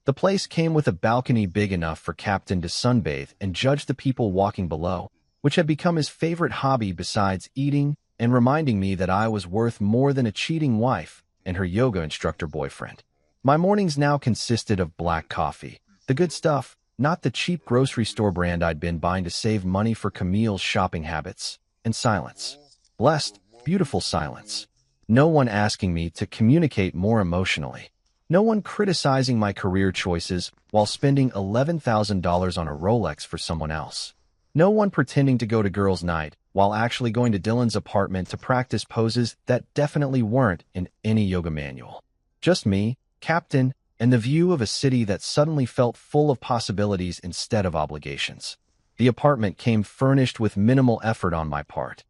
The place came with a balcony big enough for Captain to sunbathe and judge the people walking below, which had become his favorite hobby besides eating and reminding me that I was worth more than a cheating wife and her yoga instructor boyfriend. My mornings now consisted of black coffee, the good stuff, not the cheap grocery store brand I'd been buying to save money for Camille's shopping habits, and silence. Blessed, beautiful silence. No one asking me to communicate more emotionally. No one criticizing my career choices while spending $11,000 on a Rolex for someone else. No one pretending to go to girls' night while actually going to Dylan's apartment to practice poses that definitely weren't in any yoga manual. Just me, Captain, and the view of a city that suddenly felt full of possibilities instead of obligations. The apartment came furnished with minimal effort on my part.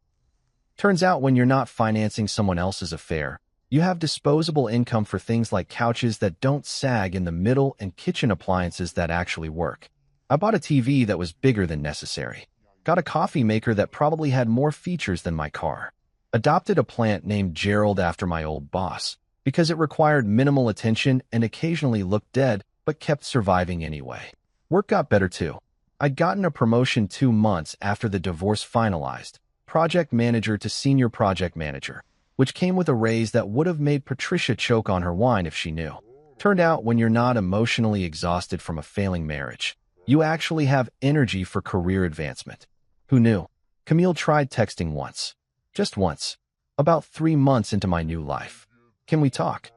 Turns out when you're not financing someone else's affair, you have disposable income for things like couches that don't sag in the middle and kitchen appliances that actually work. I bought a TV that was bigger than necessary. Got a coffee maker that probably had more features than my car. Adopted a plant named Gerald after my old boss, because it required minimal attention and occasionally looked dead, but kept surviving anyway. Work got better too. I'd gotten a promotion 2 months after the divorce finalized, project manager to senior project manager, which came with a raise that would have made Patricia choke on her wine if she knew. Turned out when you're not emotionally exhausted from a failing marriage, you actually have energy for career advancement. Who knew? Camille tried texting once. Just once. About 3 months into my new life. Can we talk?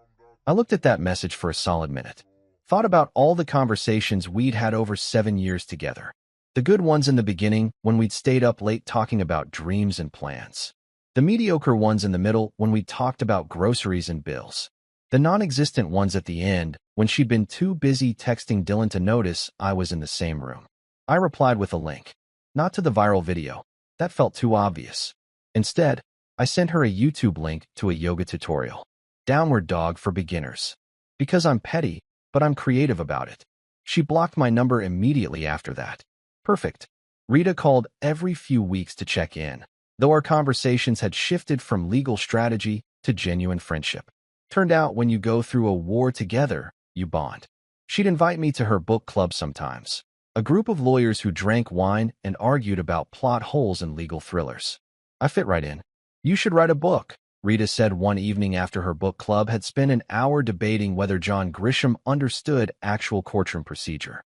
I looked at that message for a solid minute. Thought about all the conversations we'd had over 7 years together. The good ones in the beginning, when we'd stayed up late talking about dreams and plans. The mediocre ones in the middle, when we talked about groceries and bills. The non-existent ones at the end, when she'd been too busy texting Dylan to notice I was in the same room. I replied with a link. Not to the viral video. That felt too obvious. Instead, I sent her a YouTube link to a yoga tutorial. Downward dog for beginners. Because I'm petty, but I'm creative about it. She blocked my number immediately after that. Perfect. Rita called every few weeks to check in, though our conversations had shifted from legal strategy to genuine friendship. Turned out when you go through a war together, you bond. She'd invite me to her book club sometimes. A group of lawyers who drank wine and argued about plot holes in legal thrillers. I fit right in. You should write a book, Rita said one evening after her book club had spent an hour debating whether John Grisham understood actual courtroom procedure.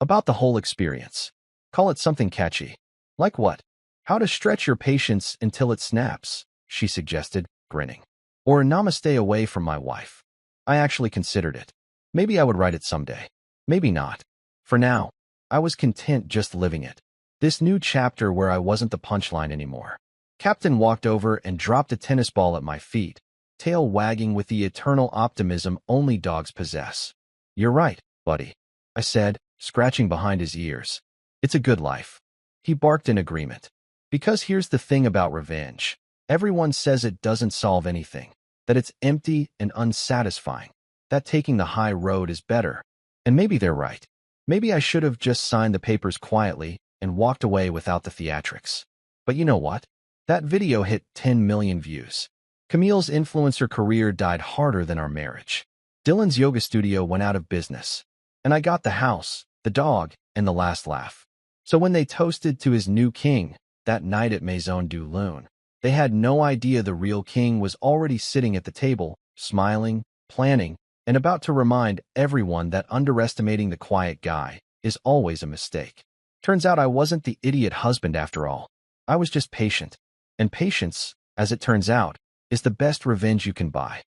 About the whole experience. Call it something catchy. Like what? How to stretch your patience until it snaps, she suggested, grinning. Or namaste away from my wife. I actually considered it. Maybe I would write it someday. Maybe not. For now, I was content just living it. This new chapter where I wasn't the punchline anymore. Captain walked over and dropped a tennis ball at my feet, tail wagging with the eternal optimism only dogs possess. You're right, buddy, I said, scratching behind his ears. It's a good life. He barked in agreement. Because here's the thing about revenge. Everyone says it doesn't solve anything, that it's empty and unsatisfying, that taking the high road is better. And maybe they're right. Maybe I should have just signed the papers quietly and walked away without the theatrics. But you know what? That video hit 10 million views. Camille's influencer career died harder than our marriage. Dylan's yoga studio went out of business. And I got the house, the dog, and the last laugh. So when they toasted to his new king, that night at Maison du Loon, they had no idea the real king was already sitting at the table, smiling, planning, and about to remind everyone that underestimating the quiet guy is always a mistake. Turns out I wasn't the idiot husband after all. I was just patient. And patience, as it turns out, is the best revenge you can buy.